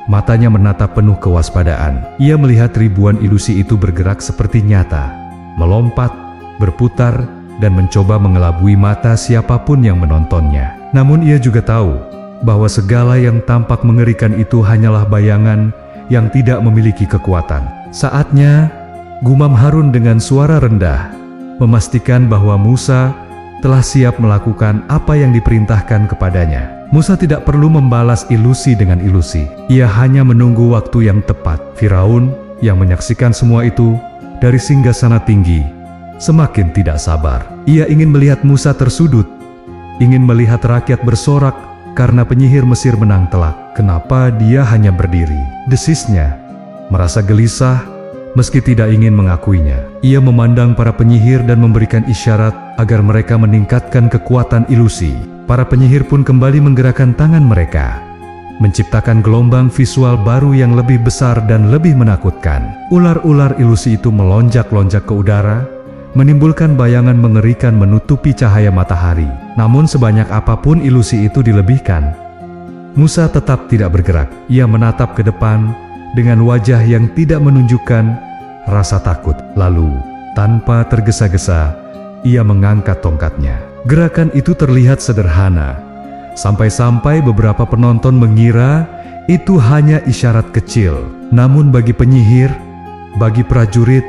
matanya menatap penuh kewaspadaan. Ia melihat ribuan ilusi itu bergerak seperti nyata, melompat, berputar, dan mencoba mengelabui mata siapapun yang menontonnya. Namun ia juga tahu bahwa segala yang tampak mengerikan itu hanyalah bayangan yang tidak memiliki kekuatan. Saatnya, gumam Harun dengan suara rendah, memastikan bahwa Musa telah siap melakukan apa yang diperintahkan kepadanya. Musa tidak perlu membalas ilusi dengan ilusi. Ia hanya menunggu waktu yang tepat. Firaun yang menyaksikan semua itu dari singgasana tinggi semakin tidak sabar. Ia ingin melihat Musa tersudut, ingin melihat rakyat bersorak karena penyihir Mesir menang telak. Kenapa dia hanya berdiri? Desisnya, merasa gelisah meski tidak ingin mengakuinya. Ia memandang para penyihir dan memberikan isyarat agar mereka meningkatkan kekuatan ilusi. Para penyihir pun kembali menggerakkan tangan mereka, menciptakan gelombang visual baru yang lebih besar dan lebih menakutkan. Ular-ular ilusi itu melonjak-lonjak ke udara, menimbulkan bayangan mengerikan menutupi cahaya matahari. Namun sebanyak apapun ilusi itu dilebihkan, Musa tetap tidak bergerak. Ia menatap ke depan dengan wajah yang tidak menunjukkan rasa takut. Lalu, tanpa tergesa-gesa, ia mengangkat tongkatnya. Gerakan itu terlihat sederhana, sampai-sampai beberapa penonton mengira itu hanya isyarat kecil. Namun bagi penyihir, bagi prajurit,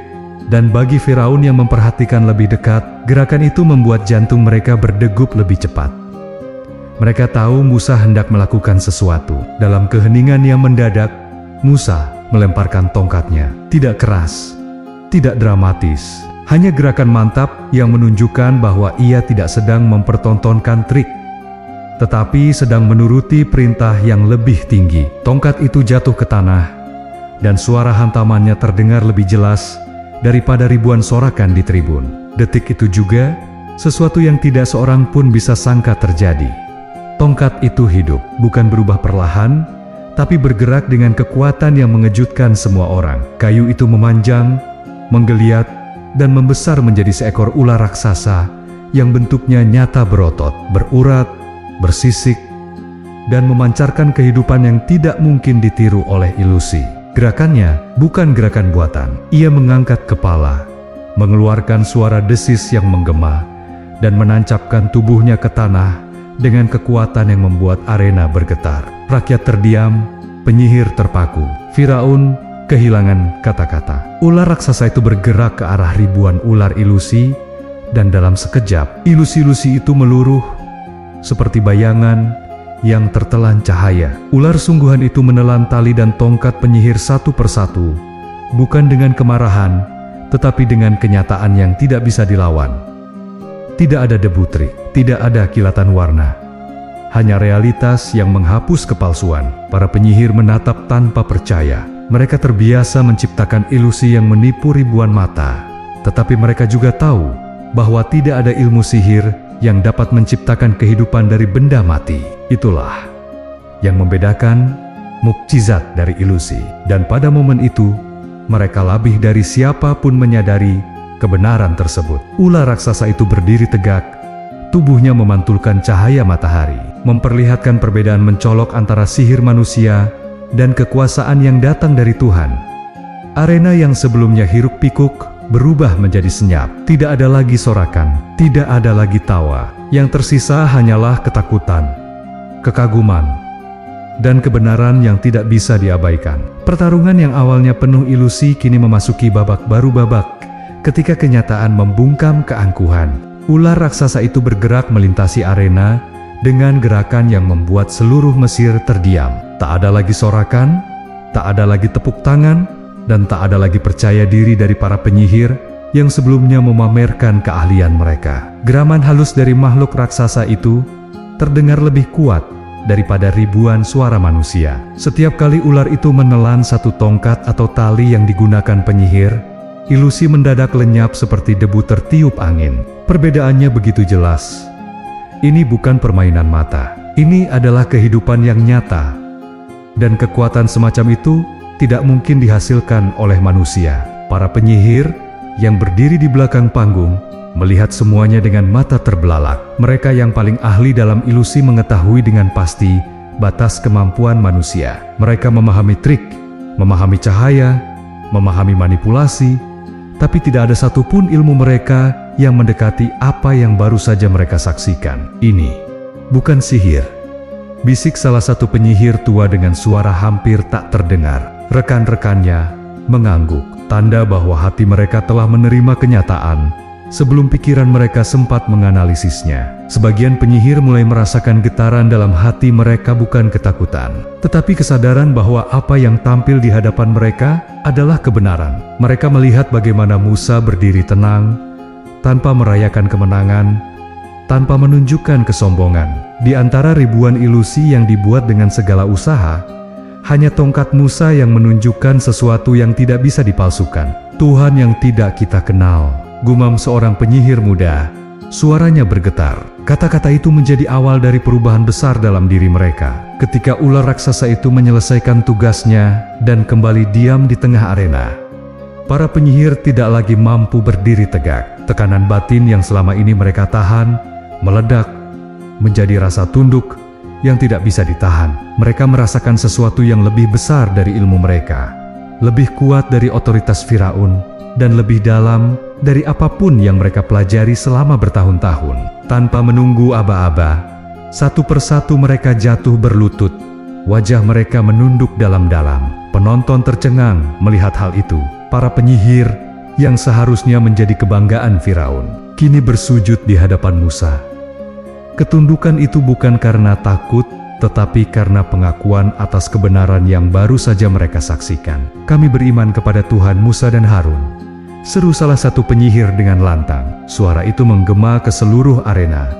dan bagi Firaun yang memperhatikan lebih dekat, gerakan itu membuat jantung mereka berdegup lebih cepat. Mereka tahu Musa hendak melakukan sesuatu. Dalam keheningan yang mendadak, Musa melemparkan tongkatnya. Tidak keras, tidak dramatis, hanya gerakan mantap yang menunjukkan bahwa ia tidak sedang mempertontonkan trik, tetapi sedang menuruti perintah yang lebih tinggi. Tongkat itu jatuh ke tanah, dan suara hantamannya terdengar lebih jelas daripada ribuan sorakan di tribun. Detik itu juga, sesuatu yang tidak seorang pun bisa sangka terjadi. Tongkat itu hidup, bukan berubah perlahan, tapi bergerak dengan kekuatan yang mengejutkan semua orang. Kayu itu memanjang, menggeliat, dan membesar menjadi seekor ular raksasa yang bentuknya nyata berotot, berurat, bersisik, dan memancarkan kehidupan yang tidak mungkin ditiru oleh ilusi. Gerakannya bukan gerakan buatan. Ia mengangkat kepala, mengeluarkan suara desis yang menggema, dan menancapkan tubuhnya ke tanah dengan kekuatan yang membuat arena bergetar. Rakyat terdiam, penyihir terpaku. Firaun kehilangan kata-kata. Ular raksasa itu bergerak ke arah ribuan ular ilusi, dan dalam sekejap, ilusi-ilusi itu meluruh seperti bayangan yang tertelan cahaya. Ular sungguhan itu menelan tali dan tongkat penyihir satu persatu, bukan dengan kemarahan, tetapi dengan kenyataan yang tidak bisa dilawan. Tidak ada debu trik, tidak ada kilatan warna, hanya realitas yang menghapus kepalsuan. Para penyihir menatap tanpa percaya. Mereka terbiasa menciptakan ilusi yang menipu ribuan mata, tetapi mereka juga tahu bahwa tidak ada ilmu sihir yang dapat menciptakan kehidupan dari benda mati. Itulah yang membedakan mukjizat dari ilusi. Dan pada momen itu, mereka lebih dari siapapun menyadari kebenaran tersebut. Ular raksasa itu berdiri tegak, tubuhnya memantulkan cahaya matahari, memperlihatkan perbedaan mencolok antara sihir manusia dan kekuasaan yang datang dari Tuhan. Arena yang sebelumnya hiruk-pikuk berubah menjadi senyap. Tidak ada lagi sorakan, tidak ada lagi tawa. Yang tersisa hanyalah ketakutan, kekaguman, dan kebenaran yang tidak bisa diabaikan. Pertarungan yang awalnya penuh ilusi kini memasuki babak baru, babak ketika kenyataan membungkam keangkuhan. Ular raksasa itu bergerak melintasi arena dengan gerakan yang membuat seluruh Mesir terdiam. Tak ada lagi sorakan, tak ada lagi tepuk tangan, dan tak ada lagi percaya diri dari para penyihir yang sebelumnya memamerkan keahlian mereka. Geraman halus dari makhluk raksasa itu terdengar lebih kuat daripada ribuan suara manusia. Setiap kali ular itu menelan satu tongkat atau tali yang digunakan penyihir, ilusi mendadak lenyap seperti debu tertiup angin. Perbedaannya begitu jelas. Ini bukan permainan mata. Ini adalah kehidupan yang nyata. Dan kekuatan semacam itu tidak mungkin dihasilkan oleh manusia. Para penyihir yang berdiri di belakang panggung melihat semuanya dengan mata terbelalak. Mereka yang paling ahli dalam ilusi mengetahui dengan pasti batas kemampuan manusia. Mereka memahami trik, memahami cahaya, memahami manipulasi, tapi tidak ada satupun ilmu mereka yang mendekati apa yang baru saja mereka saksikan. Ini bukan sihir, bisik salah satu penyihir tua dengan suara hampir tak terdengar. Rekan-rekannya mengangguk, tanda bahwa hati mereka telah menerima kenyataan sebelum pikiran mereka sempat menganalisisnya. Sebagian penyihir mulai merasakan getaran dalam hati mereka, bukan ketakutan, tetapi kesadaran bahwa apa yang tampil di hadapan mereka adalah kebenaran. Mereka melihat bagaimana Musa berdiri tenang, tanpa merayakan kemenangan, tanpa menunjukkan kesombongan. Di antara ribuan ilusi yang dibuat dengan segala usaha, hanya tongkat Musa yang menunjukkan sesuatu yang tidak bisa dipalsukan. Tuhan yang tidak kita kenal, gumam seorang penyihir muda. Suaranya bergetar. Kata-kata itu menjadi awal dari perubahan besar dalam diri mereka. Ketika ular raksasa itu menyelesaikan tugasnya dan kembali diam di tengah arena, para penyihir tidak lagi mampu berdiri tegak. Tekanan batin yang selama ini mereka tahan meledak menjadi rasa tunduk yang tidak bisa ditahan. Mereka merasakan sesuatu yang lebih besar dari ilmu mereka, lebih kuat dari otoritas Firaun, dan lebih dalam dari apapun yang mereka pelajari selama bertahun-tahun. Tanpa menunggu aba-aba, satu persatu mereka jatuh berlutut. Wajah mereka menunduk dalam-dalam. Penonton tercengang melihat hal itu. Para penyihir yang seharusnya menjadi kebanggaan Firaun, kini bersujud di hadapan Musa. Ketundukan itu bukan karena takut, tetapi karena pengakuan atas kebenaran yang baru saja mereka saksikan. "Kami beriman kepada Tuhan Musa dan Harun," seru salah satu penyihir dengan lantang. Suara itu menggema ke seluruh arena,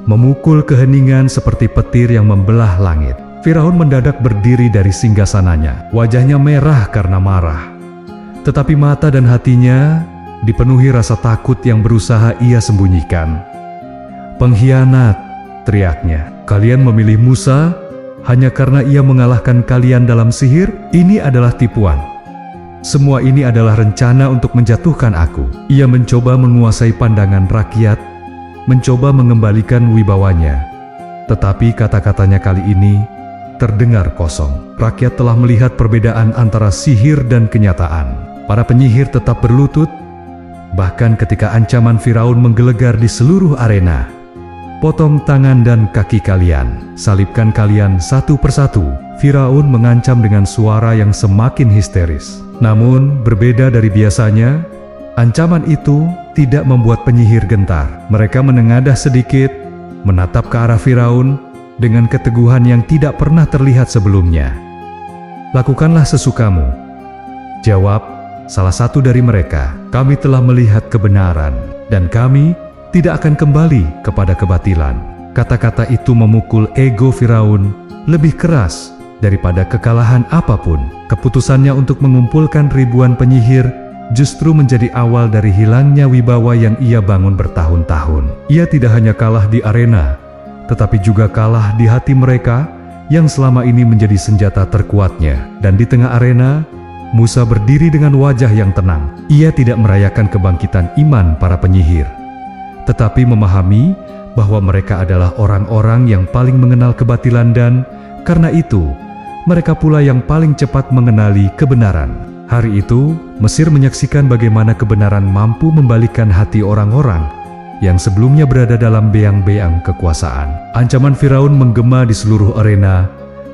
memukul keheningan seperti petir yang membelah langit. Firaun mendadak berdiri dari singgasananya. Wajahnya merah karena marah, tetapi mata dan hatinya dipenuhi rasa takut yang berusaha ia sembunyikan. "Pengkhianat," teriaknya. "Kalian memilih Musa hanya karena ia mengalahkan kalian dalam sihir? Ini adalah tipuan. Semua ini adalah rencana untuk menjatuhkan aku." Ia mencoba menguasai pandangan rakyat, mencoba mengembalikan wibawanya. Tetapi kata-katanya kali ini terdengar kosong. Rakyat telah melihat perbedaan antara sihir dan kenyataan. Para penyihir tetap berlutut, bahkan ketika ancaman Firaun menggelegar di seluruh arena. "Potong tangan dan kaki kalian, salibkan kalian satu persatu," Firaun mengancam dengan suara yang semakin histeris. Namun, berbeda dari biasanya, ancaman itu tidak membuat penyihir gentar. Mereka menengadah sedikit, menatap ke arah Firaun dengan keteguhan yang tidak pernah terlihat sebelumnya. "Lakukanlah sesukamu," jawab salah satu dari mereka. "Kami telah melihat kebenaran, dan kami tidak akan kembali kepada kebatilan." Kata-kata itu memukul ego Firaun lebih keras daripada kekalahan apapun. Keputusannya untuk mengumpulkan ribuan penyihir justru menjadi awal dari hilangnya wibawa yang ia bangun bertahun-tahun. Ia tidak hanya kalah di arena, tetapi juga kalah di hati mereka yang selama ini menjadi senjata terkuatnya. Dan di tengah arena, Musa berdiri dengan wajah yang tenang. Ia tidak merayakan kebangkitan iman para penyihir, tetapi memahami bahwa mereka adalah orang-orang yang paling mengenal kebatilan, dan karena itu, mereka pula yang paling cepat mengenali kebenaran. Hari itu, Mesir menyaksikan bagaimana kebenaran mampu membalikkan hati orang-orang yang sebelumnya berada dalam beang-beang kekuasaan. Ancaman Firaun menggema di seluruh arena,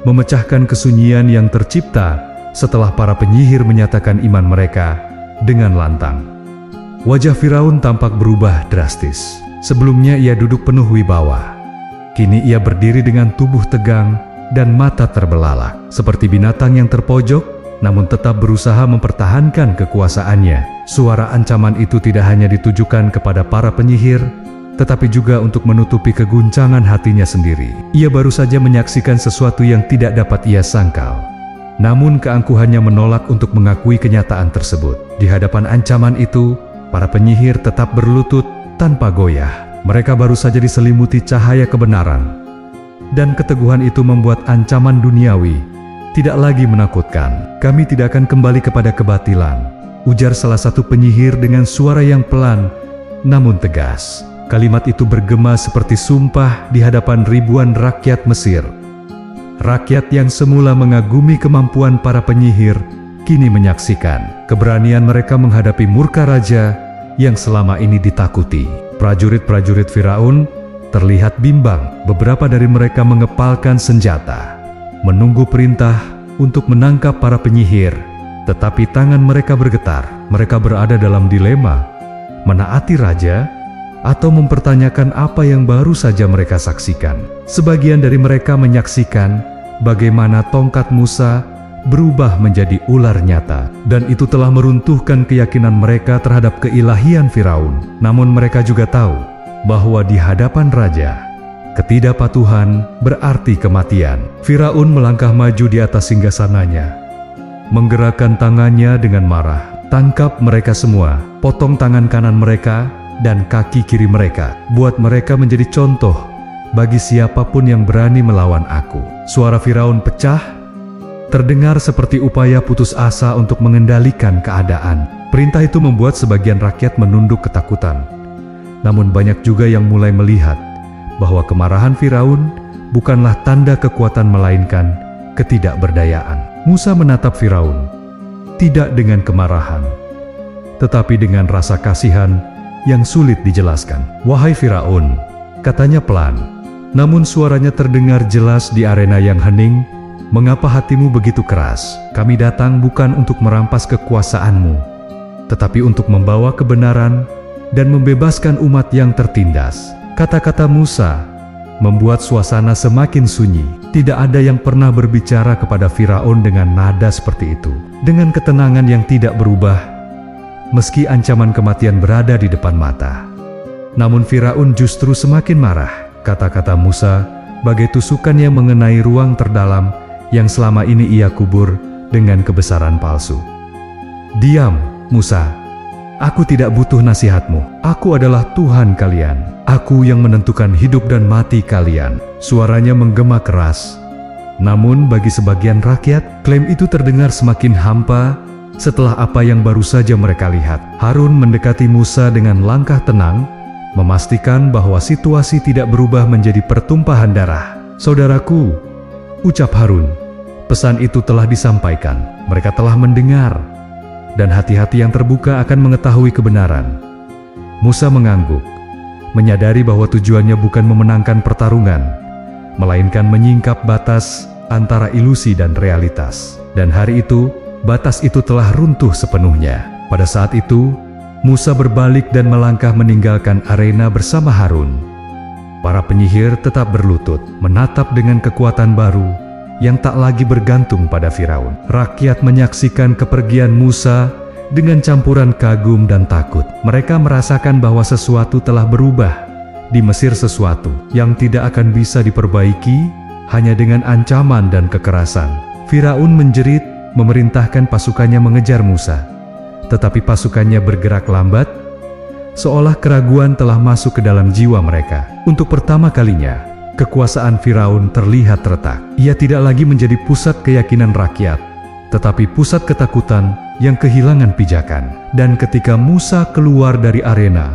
memecahkan kesunyian yang tercipta setelah para penyihir menyatakan iman mereka dengan lantang. Wajah Firaun tampak berubah drastis. Sebelumnya ia duduk penuh wibawa. Kini ia berdiri dengan tubuh tegang dan mata terbelalak, seperti binatang yang terpojok, namun tetap berusaha mempertahankan kekuasaannya. Suara ancaman itu tidak hanya ditujukan kepada para penyihir, tetapi juga untuk menutupi keguncangan hatinya sendiri. Ia baru saja menyaksikan sesuatu yang tidak dapat ia sangkal. Namun keangkuhannya menolak untuk mengakui kenyataan tersebut. Di hadapan ancaman itu, para penyihir tetap berlutut tanpa goyah. Mereka baru saja diselimuti cahaya kebenaran. Dan keteguhan itu membuat ancaman duniawi tidak lagi menakutkan. "Kami tidak akan kembali kepada kebatilan," ujar salah satu penyihir dengan suara yang pelan namun tegas. Kalimat itu bergema seperti sumpah di hadapan ribuan rakyat Mesir. Rakyat yang semula mengagumi kemampuan para penyihir, kini menyaksikan keberanian mereka menghadapi murka raja yang selama ini ditakuti. Prajurit-prajurit Firaun terlihat bimbang. Beberapa dari mereka mengepalkan senjata, menunggu perintah untuk menangkap para penyihir. Tetapi tangan mereka bergetar. Mereka berada dalam dilema, menaati raja atau mempertanyakan apa yang baru saja mereka saksikan. Sebagian dari mereka menyaksikan bagaimana tongkat Musa berubah menjadi ular nyata, dan itu telah meruntuhkan keyakinan mereka terhadap keilahian Firaun. Namun mereka juga tahu bahwa di hadapan raja, ketidakpatuhan berarti kematian. Firaun melangkah maju di atas singgasananya, menggerakkan tangannya dengan marah. "Tangkap mereka semua, potong tangan kanan mereka dan kaki kiri mereka. Buat mereka menjadi contoh bagi siapapun yang berani melawan aku." Suara Firaun pecah, terdengar seperti upaya putus asa untuk mengendalikan keadaan. Perintah itu membuat sebagian rakyat menunduk ketakutan. Namun banyak juga yang mulai melihat bahwa kemarahan Firaun bukanlah tanda kekuatan melainkan ketidakberdayaan. Musa menatap Firaun, tidak dengan kemarahan, tetapi dengan rasa kasihan yang sulit dijelaskan. "Wahai Firaun," katanya pelan, namun suaranya terdengar jelas di arena yang hening, "mengapa hatimu begitu keras? Kami datang bukan untuk merampas kekuasaanmu, tetapi untuk membawa kebenaran dan membebaskan umat yang tertindas." Kata-kata Musa membuat suasana semakin sunyi. Tidak ada yang pernah berbicara kepada Firaun dengan nada seperti itu. Dengan ketenangan yang tidak berubah, meski ancaman kematian berada di depan mata. Namun Firaun justru semakin marah. Kata-kata Musa bagai tusukan yang mengenai ruang terdalam yang selama ini ia kubur dengan kebesaran palsu. "Diam, Musa. Aku tidak butuh nasihatmu. Aku adalah Tuhan kalian. Aku yang menentukan hidup dan mati kalian." Suaranya menggema keras. Namun bagi sebagian rakyat, klaim itu terdengar semakin hampa setelah apa yang baru saja mereka lihat. Harun mendekati Musa dengan langkah tenang, memastikan bahwa situasi tidak berubah menjadi pertumpahan darah. "Saudaraku," ucap Harun, "pesan itu telah disampaikan. Mereka telah mendengar, dan hati-hati yang terbuka akan mengetahui kebenaran." Musa mengangguk, menyadari bahwa tujuannya bukan memenangkan pertarungan, melainkan menyingkap batas antara ilusi dan realitas. Dan hari itu, batas itu telah runtuh sepenuhnya. Pada saat itu, Musa berbalik dan melangkah meninggalkan arena bersama Harun. Para penyihir tetap berlutut, menatap dengan kekuatan baru yang tak lagi bergantung pada Firaun. Rakyat menyaksikan kepergian Musa dengan campuran kagum dan takut. Mereka merasakan bahwa sesuatu telah berubah di Mesir, sesuatu yang tidak akan bisa diperbaiki hanya dengan ancaman dan kekerasan. Firaun menjerit, memerintahkan pasukannya mengejar Musa. Tetapi pasukannya bergerak lambat, seolah keraguan telah masuk ke dalam jiwa mereka. Untuk pertama kalinya, kekuasaan Firaun terlihat retak. Ia tidak lagi menjadi pusat keyakinan rakyat, tetapi pusat ketakutan yang kehilangan pijakan. Dan ketika Musa keluar dari arena,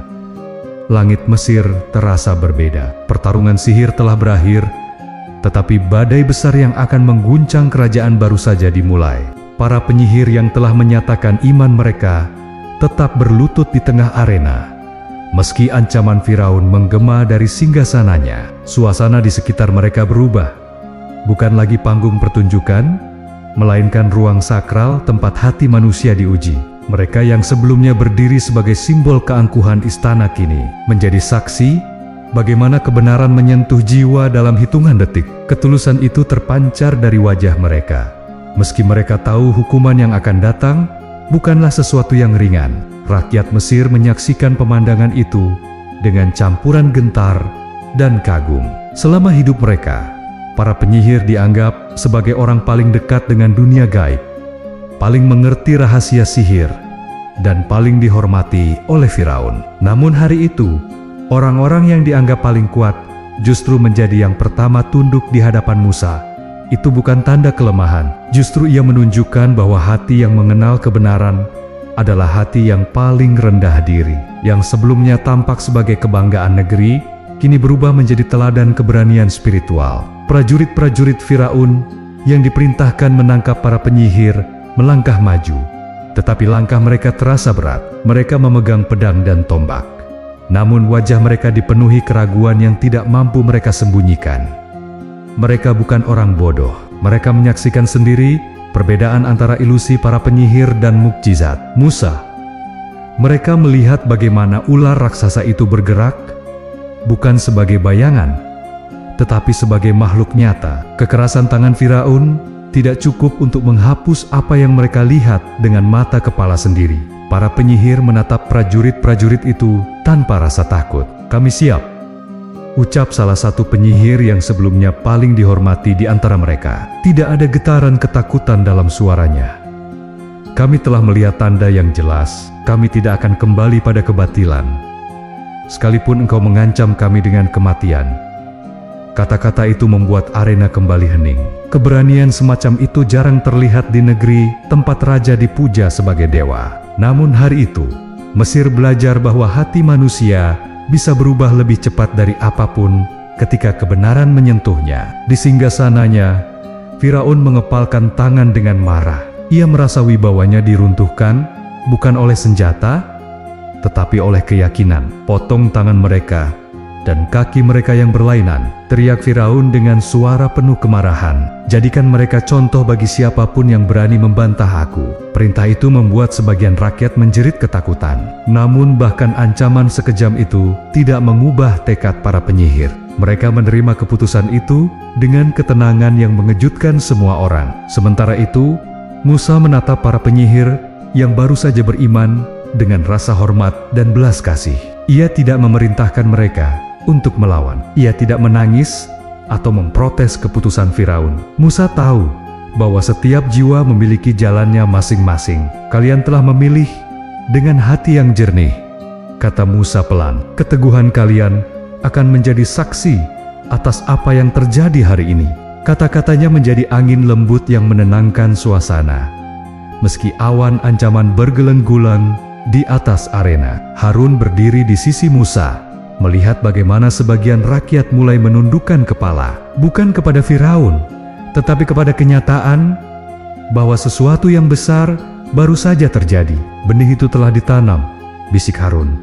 langit Mesir terasa berbeda. Pertarungan sihir telah berakhir, tetapi badai besar yang akan mengguncang kerajaan baru saja dimulai. Para penyihir yang telah menyatakan iman mereka tetap berlutut di tengah arena. Meski ancaman Firaun menggema dari singgasananya, suasana di sekitar mereka berubah. Bukan lagi panggung pertunjukan, melainkan ruang sakral tempat hati manusia diuji. Mereka yang sebelumnya berdiri sebagai simbol keangkuhan istana kini menjadi saksi bagaimana kebenaran menyentuh jiwa dalam hitungan detik. Ketulusan itu terpancar dari wajah mereka. Meski mereka tahu hukuman yang akan datang bukanlah sesuatu yang ringan, rakyat Mesir menyaksikan pemandangan itu dengan campuran gentar dan kagum. Selama hidup mereka, para penyihir dianggap sebagai orang paling dekat dengan dunia gaib, paling mengerti rahasia sihir, dan paling dihormati oleh Firaun. Namun hari itu, orang-orang yang dianggap paling kuat justru menjadi yang pertama tunduk di hadapan Musa. Itu bukan tanda kelemahan, justru ia menunjukkan bahwa hati yang mengenal kebenaran adalah hati yang paling rendah diri. Yang sebelumnya tampak sebagai kebanggaan negeri, kini berubah menjadi teladan keberanian spiritual. Prajurit-prajurit Firaun yang diperintahkan menangkap para penyihir melangkah maju, tetapi langkah mereka terasa berat. Mereka memegang pedang dan tombak, namun wajah mereka dipenuhi keraguan yang tidak mampu mereka sembunyikan. Mereka bukan orang bodoh. Mereka menyaksikan sendiri perbedaan antara ilusi para penyihir dan mukjizat Musa. Mereka melihat bagaimana ular raksasa itu bergerak, bukan sebagai bayangan, tetapi sebagai makhluk nyata. Kekerasan tangan Firaun tidak cukup untuk menghapus apa yang mereka lihat dengan mata kepala sendiri. Para penyihir menatap prajurit-prajurit itu tanpa rasa takut. "Kami siap," ucap salah satu penyihir yang sebelumnya paling dihormati di antara mereka. Tidak ada getaran ketakutan dalam suaranya. "Kami telah melihat tanda yang jelas. Kami tidak akan kembali pada kebatilan, sekalipun engkau mengancam kami dengan kematian." Kata-kata itu membuat arena kembali hening. Keberanian semacam itu jarang terlihat di negeri tempat raja dipuja sebagai dewa. Namun hari itu, Mesir belajar bahwa hati manusia bisa berubah lebih cepat dari apapun ketika kebenaran menyentuhnya. Di singgasananya, Firaun mengepalkan tangan dengan marah. Ia merasa wibawanya diruntuhkan, bukan oleh senjata, tetapi oleh keyakinan. "Potong tangan mereka dan kaki mereka yang berlainan," teriak Firaun dengan suara penuh kemarahan. "Jadikan mereka contoh bagi siapapun yang berani membantah aku." Perintah itu membuat sebagian rakyat menjerit ketakutan. Namun bahkan ancaman sekejam itu tidak mengubah tekad para penyihir. Mereka menerima keputusan itu dengan ketenangan yang mengejutkan semua orang. Sementara itu, Musa menatap para penyihir yang baru saja beriman dengan rasa hormat dan belas kasih. Ia tidak memerintahkan mereka untuk melawan. Ia tidak menangis atau memprotes keputusan Firaun. Musa tahu bahwa setiap jiwa memiliki jalannya masing-masing. "Kalian telah memilih dengan hati yang jernih," kata Musa pelan. "Keteguhan kalian akan menjadi saksi atas apa yang terjadi hari ini." Kata-katanya menjadi angin lembut yang menenangkan suasana. Meski awan ancaman bergeleng-gulang di atas arena, Harun berdiri di sisi Musa, melihat bagaimana sebagian rakyat mulai menundukkan kepala, bukan kepada Firaun, tetapi kepada kenyataan bahwa sesuatu yang besar baru saja terjadi. "Benih itu telah ditanam," bisik Harun.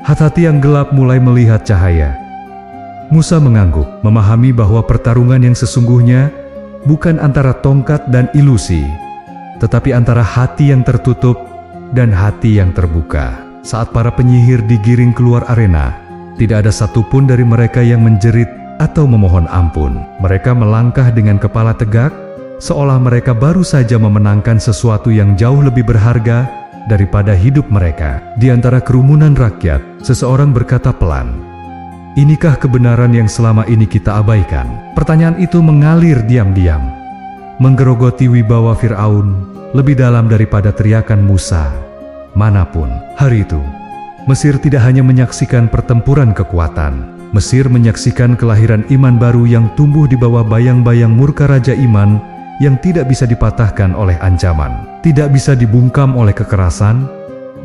Hati yang gelap mulai melihat cahaya. Musa mengangguk, memahami bahwa pertarungan yang sesungguhnya bukan antara tongkat dan ilusi, tetapi antara hati yang tertutup dan hati yang terbuka. Saat para penyihir digiring keluar arena, tidak ada satupun dari mereka yang menjerit atau memohon ampun. Mereka melangkah dengan kepala tegak, seolah mereka baru saja memenangkan sesuatu yang jauh lebih berharga daripada hidup mereka. Di antara kerumunan rakyat, seseorang berkata pelan, "Inikah kebenaran yang selama ini kita abaikan?" Pertanyaan itu mengalir diam-diam, menggerogoti wibawa Firaun lebih dalam daripada teriakan Musa manapun. Hari itu, Mesir tidak hanya menyaksikan pertempuran kekuatan. Mesir menyaksikan kelahiran iman baru yang tumbuh di bawah bayang-bayang murka Raja Iman yang tidak bisa dipatahkan oleh ancaman, tidak bisa dibungkam oleh kekerasan,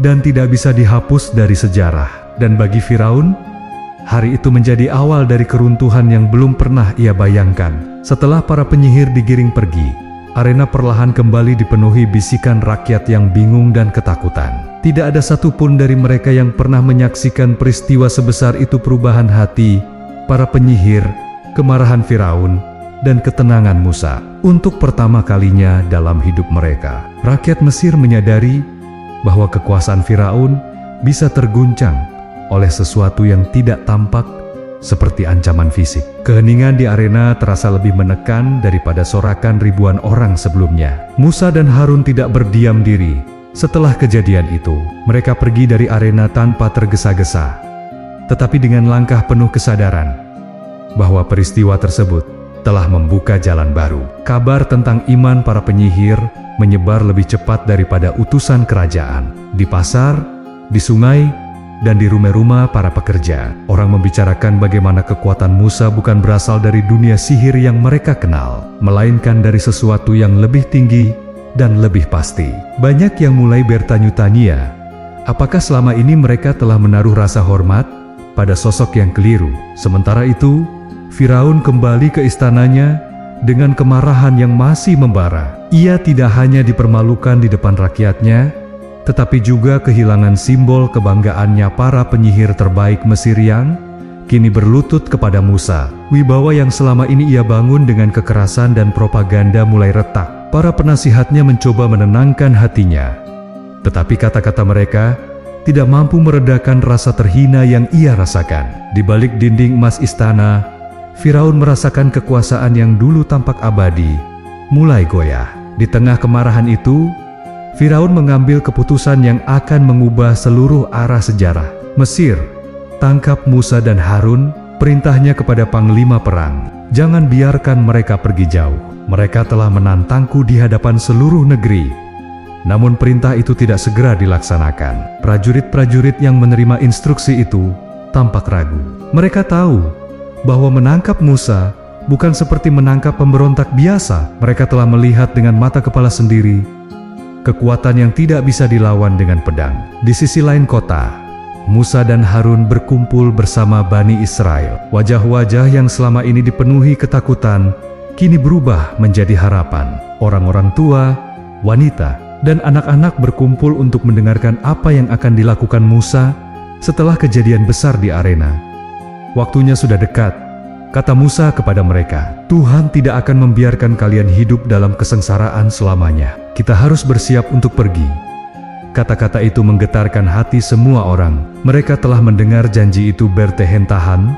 dan tidak bisa dihapus dari sejarah. Dan bagi Firaun, hari itu menjadi awal dari keruntuhan yang belum pernah ia bayangkan. Setelah para penyihir digiring pergi, arena perlahan kembali dipenuhi bisikan rakyat yang bingung dan ketakutan. Tidak ada satupun dari mereka yang pernah menyaksikan peristiwa sebesar itu. Perubahan hati para penyihir, kemarahan Firaun, dan ketenangan Musa. Untuk pertama kalinya dalam hidup mereka, rakyat Mesir menyadari bahwa kekuasaan Firaun bisa terguncang oleh sesuatu yang tidak tampak seperti ancaman fisik. Keheningan di arena terasa lebih menekan daripada sorakan ribuan orang sebelumnya. Musa dan Harun tidak berdiam diri. Setelah kejadian itu, mereka pergi dari arena tanpa tergesa-gesa, tetapi dengan langkah penuh kesadaran bahwa peristiwa tersebut telah membuka jalan baru. Kabar tentang iman para penyihir menyebar lebih cepat daripada utusan kerajaan. Di pasar, di sungai, dan di rumah-rumah para pekerja, orang membicarakan bagaimana kekuatan Musa bukan berasal dari dunia sihir yang mereka kenal, melainkan dari sesuatu yang lebih tinggi dan lebih pasti. Banyak yang mulai bertanya-tanya, apakah selama ini mereka telah menaruh rasa hormat pada sosok yang keliru. Sementara itu, Firaun kembali ke istananya dengan kemarahan yang masih membara. Ia tidak hanya dipermalukan di depan rakyatnya, tetapi juga kehilangan simbol kebanggaannya para penyihir terbaik Mesir yang kini berlutut kepada Musa. Wibawa yang selama ini ia bangun dengan kekerasan dan propaganda mulai retak. Para penasihatnya mencoba menenangkan hatinya, tetapi kata-kata mereka tidak mampu meredakan rasa terhina yang ia rasakan. Di balik dinding emas istana, Firaun merasakan kekuasaan yang dulu tampak abadi mulai goyah. Di tengah kemarahan itu, Firaun mengambil keputusan yang akan mengubah seluruh arah sejarah. Mesir, tangkap Musa dan Harun. Perintahnya kepada panglima perang, jangan biarkan mereka pergi jauh. Mereka telah menantangku di hadapan seluruh negeri. Namun perintah itu tidak segera dilaksanakan. Prajurit-prajurit yang menerima instruksi itu tampak ragu. Mereka tahu bahwa menangkap Musa bukan seperti menangkap pemberontak biasa. Mereka telah melihat dengan mata kepala sendiri kekuatan yang tidak bisa dilawan dengan pedang. Di sisi lain kota, Musa dan Harun berkumpul bersama Bani Israel. Wajah-wajah yang selama ini dipenuhi ketakutan, kini berubah menjadi harapan. Orang-orang tua, wanita, dan anak-anak berkumpul untuk mendengarkan apa yang akan dilakukan Musa setelah kejadian besar di arena. Waktunya sudah dekat, kata Musa kepada mereka. Tuhan tidak akan membiarkan kalian hidup dalam kesengsaraan selamanya. Kita harus bersiap untuk pergi. Kata-kata itu menggetarkan hati semua orang. Mereka telah mendengar janji itu bertahan-tahan,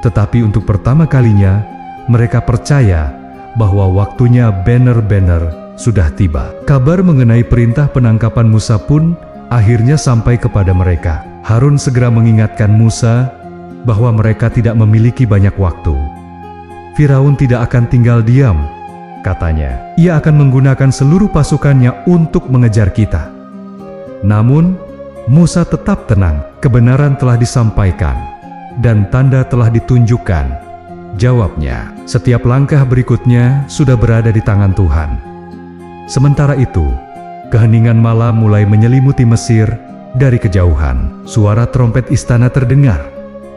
tetapi untuk pertama kalinya, mereka percaya bahwa waktunya benar-benar sudah tiba. Kabar mengenai perintah penangkapan Musa pun akhirnya sampai kepada mereka. Harun segera mengingatkan Musa bahwa mereka tidak memiliki banyak waktu. Firaun tidak akan tinggal diam, katanya. Ia akan menggunakan seluruh pasukannya untuk mengejar kita. Namun, Musa tetap tenang. Kebenaran telah disampaikan dan tanda telah ditunjukkan. Jawabnya, setiap langkah berikutnya sudah berada di tangan Tuhan. Sementara itu, keheningan malam mulai menyelimuti Mesir dari kejauhan. Suara trompet istana terdengar,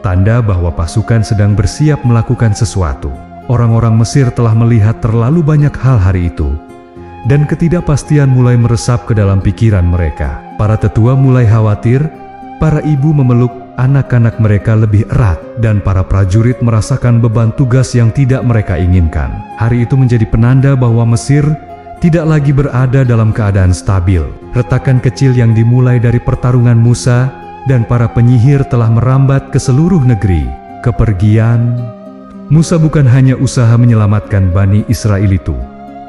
tanda bahwa pasukan sedang bersiap melakukan sesuatu. Orang-orang Mesir telah melihat terlalu banyak hal hari itu, dan ketidakpastian mulai meresap ke dalam pikiran mereka. Para tetua mulai khawatir, para ibu memeluk anak-anak mereka lebih erat, dan para prajurit merasakan beban tugas yang tidak mereka inginkan. Hari itu menjadi penanda bahwa Mesir tidak lagi berada dalam keadaan stabil. Retakan kecil yang dimulai dari pertarungan Musa dan para penyihir telah merambat ke seluruh negeri. Kepergian Musa bukan hanya usaha menyelamatkan Bani Israel itu,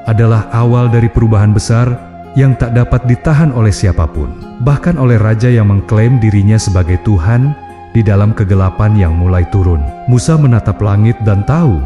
adalah awal dari perubahan besar yang tak dapat ditahan oleh siapapun, bahkan oleh raja yang mengklaim dirinya sebagai Tuhan di dalam kegelapan yang mulai turun. Musa menatap langit dan tahu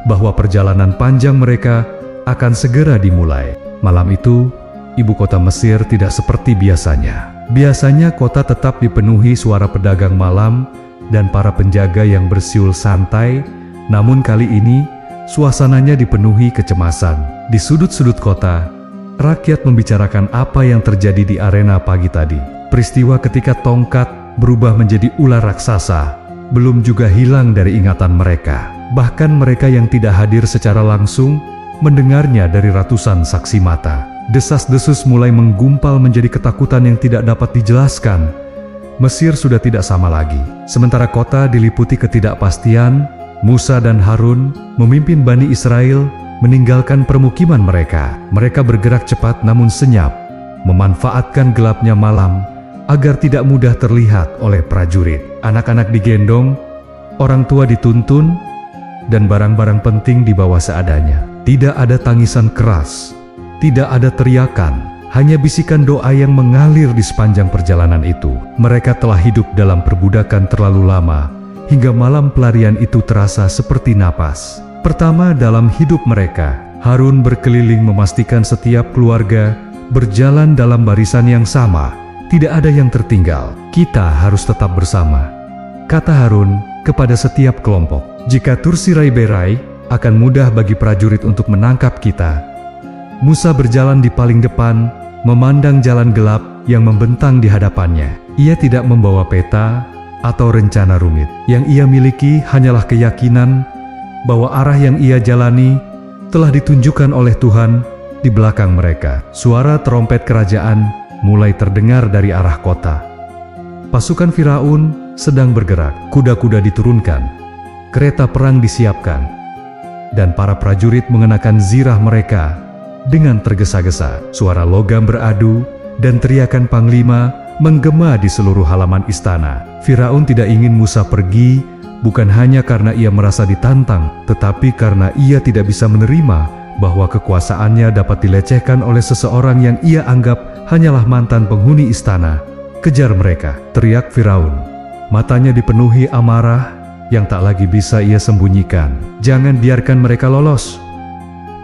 bahwa perjalanan panjang mereka akan segera dimulai. Malam itu, ibu kota Mesir tidak seperti biasanya. Biasanya kota tetap dipenuhi suara pedagang malam dan para penjaga yang bersiul santai, namun kali ini suasananya dipenuhi kecemasan. Di sudut-sudut kota, rakyat membicarakan apa yang terjadi di arena pagi tadi. Peristiwa ketika tongkat berubah menjadi ular raksasa belum juga hilang dari ingatan mereka. Bahkan mereka yang tidak hadir secara langsung mendengarnya dari ratusan saksi mata. Desas-desus mulai menggumpal menjadi ketakutan yang tidak dapat dijelaskan. Mesir sudah tidak sama lagi. Sementara kota diliputi ketidakpastian, Musa dan Harun memimpin Bani Israel meninggalkan permukiman mereka. Mereka bergerak cepat namun senyap, memanfaatkan gelapnya malam agar tidak mudah terlihat oleh prajurit. Anak-anak digendong, orang tua dituntun, dan barang-barang penting dibawa seadanya. Tidak ada tangisan keras, tidak ada teriakan, hanya bisikan doa yang mengalir di sepanjang perjalanan itu. Mereka telah hidup dalam perbudakan terlalu lama, hingga malam pelarian itu terasa seperti napas pertama dalam hidup mereka. Harun berkeliling memastikan setiap keluarga berjalan dalam barisan yang sama, tidak ada yang tertinggal. Kita harus tetap bersama, kata Harun kepada setiap kelompok. Jika tursirai berai, akan mudah bagi prajurit untuk menangkap kita. Musa berjalan di paling depan, memandang jalan gelap yang membentang di hadapannya. Ia tidak membawa peta atau rencana rumit. Yang ia miliki hanyalah keyakinan bahwa arah yang ia jalani telah ditunjukkan oleh Tuhan di belakang mereka. Suara trompet kerajaan mulai terdengar dari arah kota. Pasukan Firaun sedang bergerak, kuda-kuda diturunkan, kereta perang disiapkan, dan para prajurit mengenakan zirah mereka dengan tergesa-gesa. Suara logam beradu dan teriakan panglima menggema di seluruh halaman istana. Firaun tidak ingin Musa pergi, bukan hanya karena ia merasa ditantang, tetapi karena ia tidak bisa menerima bahwa kekuasaannya dapat dilecehkan oleh seseorang yang ia anggap hanyalah mantan penghuni istana. Kejar mereka, teriak Firaun. Matanya dipenuhi amarah yang tak lagi bisa ia sembunyikan. Jangan biarkan mereka lolos.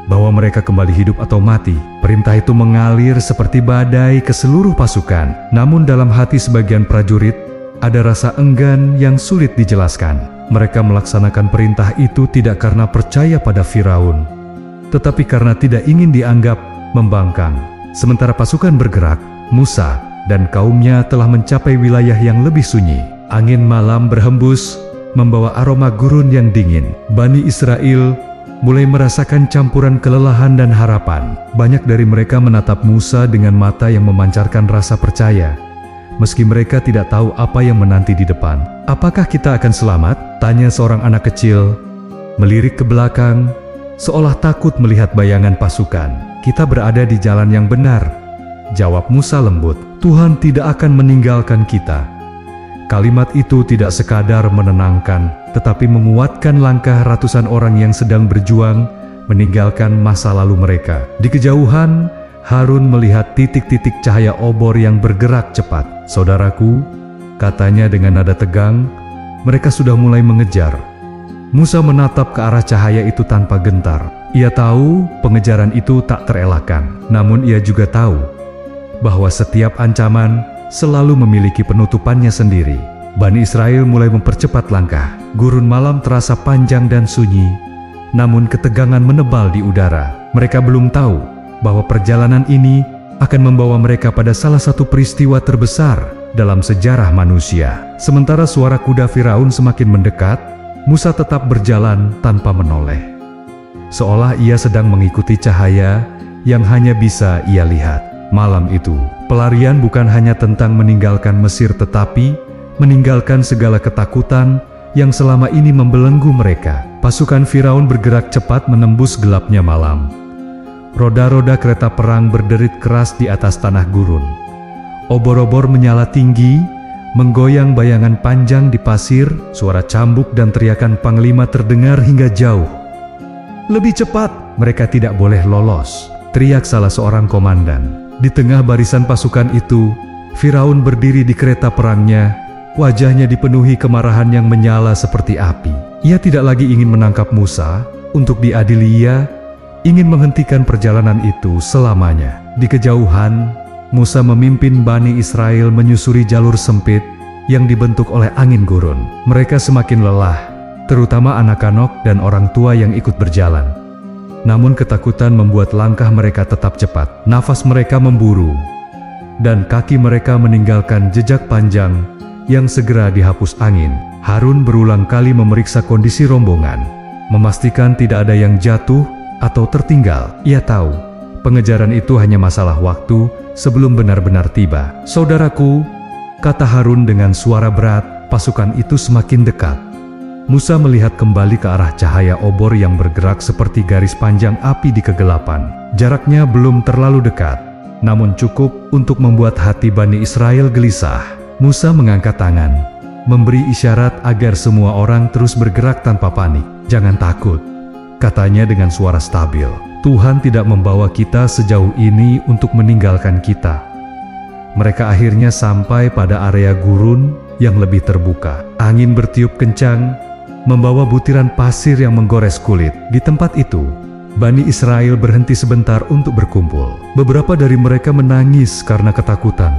Bahwa mereka kembali hidup atau mati. Perintah itu mengalir seperti badai ke seluruh pasukan. Namun dalam hati sebagian prajurit, ada rasa enggan yang sulit dijelaskan. Mereka melaksanakan perintah itu tidak karena percaya pada Firaun, tetapi karena tidak ingin dianggap membangkang. Sementara pasukan bergerak, Musa, dan kaumnya telah mencapai wilayah yang lebih sunyi. Angin malam berhembus, membawa aroma gurun yang dingin. Bani Israel mulai merasakan campuran kelelahan dan harapan. Banyak dari mereka menatap Musa dengan mata yang memancarkan rasa percaya, meski mereka tidak tahu apa yang menanti di depan. "Apakah kita akan selamat?" tanya seorang anak kecil, melirik ke belakang, seolah takut melihat bayangan pasukan. "Kita berada di jalan yang benar," jawab Musa lembut. "Tuhan tidak akan meninggalkan kita." Kalimat itu tidak sekadar menenangkan, tetapi menguatkan langkah ratusan orang yang sedang berjuang meninggalkan masa lalu mereka. Di kejauhan, Harun melihat titik-titik cahaya obor yang bergerak cepat. "Saudaraku," katanya dengan nada tegang, "mereka sudah mulai mengejar." Musa menatap ke arah cahaya itu tanpa gentar. Ia tahu pengejaran itu tak terelakkan, namun ia juga tahu bahwa setiap ancaman selalu memiliki penutupannya sendiri. Bani Israel mulai mempercepat langkah. Gurun malam terasa panjang dan sunyi, namun ketegangan menebal di udara. Mereka belum tahu bahwa perjalanan ini akan membawa mereka pada salah satu peristiwa terbesar dalam sejarah manusia. Sementara suara kuda Firaun semakin mendekat, Musa tetap berjalan tanpa menoleh, seolah ia sedang mengikuti cahaya yang hanya bisa ia lihat. Malam itu, pelarian bukan hanya tentang meninggalkan Mesir, tetapi meninggalkan segala ketakutan yang selama ini membelenggu mereka. Pasukan Firaun bergerak cepat menembus gelapnya malam. Roda-roda kereta perang berderit keras di atas tanah gurun. Obor-obor menyala tinggi, menggoyang bayangan panjang di pasir. Suara cambuk dan teriakan panglima terdengar hingga jauh. "Lebih cepat, mereka tidak boleh lolos," teriak salah seorang komandan. Di tengah barisan pasukan itu, Firaun berdiri di kereta perangnya. Wajahnya dipenuhi kemarahan yang menyala seperti api. Ia tidak lagi ingin menangkap Musa untuk diadili. Ia ingin menghentikan perjalanan itu selamanya. Di kejauhan, Musa memimpin Bani Israel menyusuri jalur sempit yang dibentuk oleh angin gurun. Mereka semakin lelah, terutama anak-anak dan orang tua yang ikut berjalan. Namun ketakutan membuat langkah mereka tetap cepat. Nafas mereka memburu, dan kaki mereka meninggalkan jejak panjang yang segera dihapus angin. Harun berulang kali memeriksa kondisi rombongan, memastikan tidak ada yang jatuh atau tertinggal. Ia tahu pengejaran itu hanya masalah waktu sebelum benar-benar tiba. "Saudaraku," kata Harun dengan suara berat, pasukan itu semakin dekat. Musa melihat kembali ke arah cahaya obor yang bergerak seperti garis panjang api di kegelapan. Jaraknya belum terlalu dekat, namun cukup untuk membuat hati Bani Israel gelisah. Musa mengangkat tangan, memberi isyarat agar semua orang terus bergerak tanpa panik. "Jangan takut," katanya dengan suara stabil. "Tuhan tidak membawa kita sejauh ini untuk meninggalkan kita." Mereka akhirnya sampai pada area gurun yang lebih terbuka. Angin bertiup kencang, membawa butiran pasir yang menggores kulit. Di tempat itu, Bani Israel berhenti sebentar untuk berkumpul. Beberapa dari mereka menangis karena ketakutan.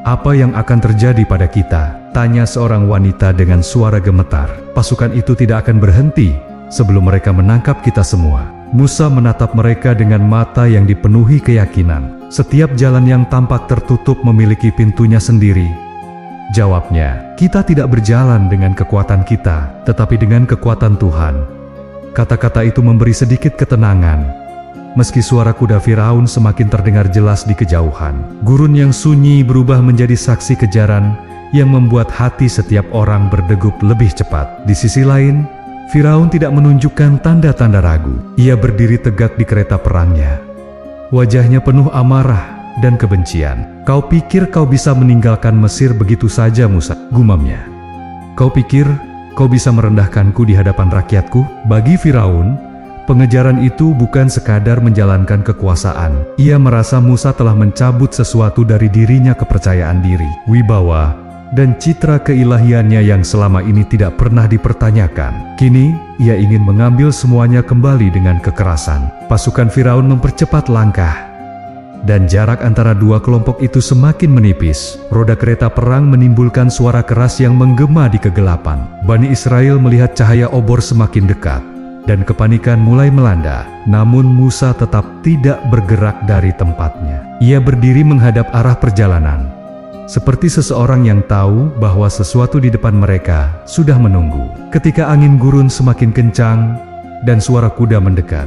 "Apa yang akan terjadi pada kita?" tanya seorang wanita dengan suara gemetar. "Pasukan itu tidak akan berhenti sebelum mereka menangkap kita semua." Musa menatap mereka dengan mata yang dipenuhi keyakinan. "Setiap jalan yang tampak tertutup memiliki pintunya sendiri," jawabnya. "Kita tidak berjalan dengan kekuatan kita, tetapi dengan kekuatan Tuhan." Kata-kata itu memberi sedikit ketenangan, meski suara kuda Firaun semakin terdengar jelas di kejauhan. Gurun yang sunyi berubah menjadi saksi kejaran yang membuat hati setiap orang berdegup lebih cepat. Di sisi lain, Firaun tidak menunjukkan tanda-tanda ragu. Ia berdiri tegak di kereta perangnya. Wajahnya penuh amarah dan kebencian. "Kau pikir kau bisa meninggalkan Mesir begitu saja, Musa?" gumamnya. "Kau pikir kau bisa merendahkanku di hadapan rakyatku?" Bagi Firaun, pengejaran itu bukan sekadar menjalankan kekuasaan. Ia merasa Musa telah mencabut sesuatu dari dirinya, kepercayaan diri, wibawa, dan citra keilahiannya yang selama ini tidak pernah dipertanyakan. Kini, ia ingin mengambil semuanya kembali dengan kekerasan. Pasukan Firaun mempercepat langkah, dan jarak antara dua kelompok itu semakin menipis. Roda kereta perang menimbulkan suara keras yang menggema di kegelapan. Bani Israel melihat cahaya obor semakin dekat. dan kepanikan mulai melanda. Namun Musa tetap tidak bergerak dari tempatnya. Ia berdiri menghadap arah perjalanan, seperti seseorang yang tahu bahwa sesuatu di depan mereka sudah menunggu. Ketika angin gurun semakin kencang dan suara kuda mendekat,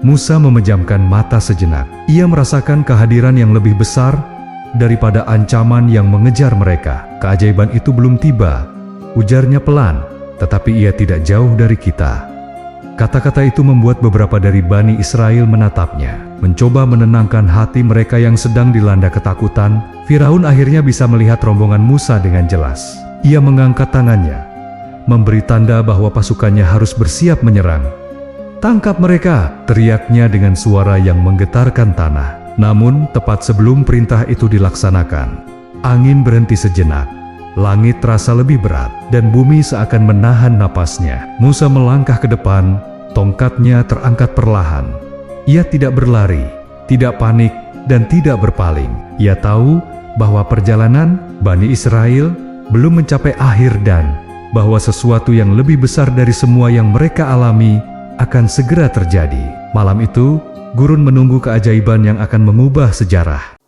Musa memejamkan mata sejenak. Ia merasakan kehadiran yang lebih besar daripada ancaman yang mengejar mereka. "Keajaiban itu belum tiba," ujarnya pelan, "tetapi ia tidak jauh dari kita." Kata-kata itu membuat beberapa dari Bani Israel menatapnya, mencoba menenangkan hati mereka yang sedang dilanda ketakutan. Firaun akhirnya bisa melihat rombongan Musa dengan jelas. Ia mengangkat tangannya, memberi tanda bahwa pasukannya harus bersiap menyerang. "Tangkap mereka!" teriaknya dengan suara yang menggetarkan tanah. Namun, tepat sebelum perintah itu dilaksanakan, angin berhenti sejenak. Langit terasa lebih berat, dan bumi seakan menahan napasnya. Musa melangkah ke depan, tongkatnya terangkat perlahan. Ia tidak berlari, tidak panik, dan tidak berpaling. Ia tahu bahwa perjalanan Bani Israel belum mencapai akhir dan bahwa sesuatu yang lebih besar dari semua yang mereka alami akan segera terjadi. Malam itu, gurun menunggu keajaiban yang akan mengubah sejarah.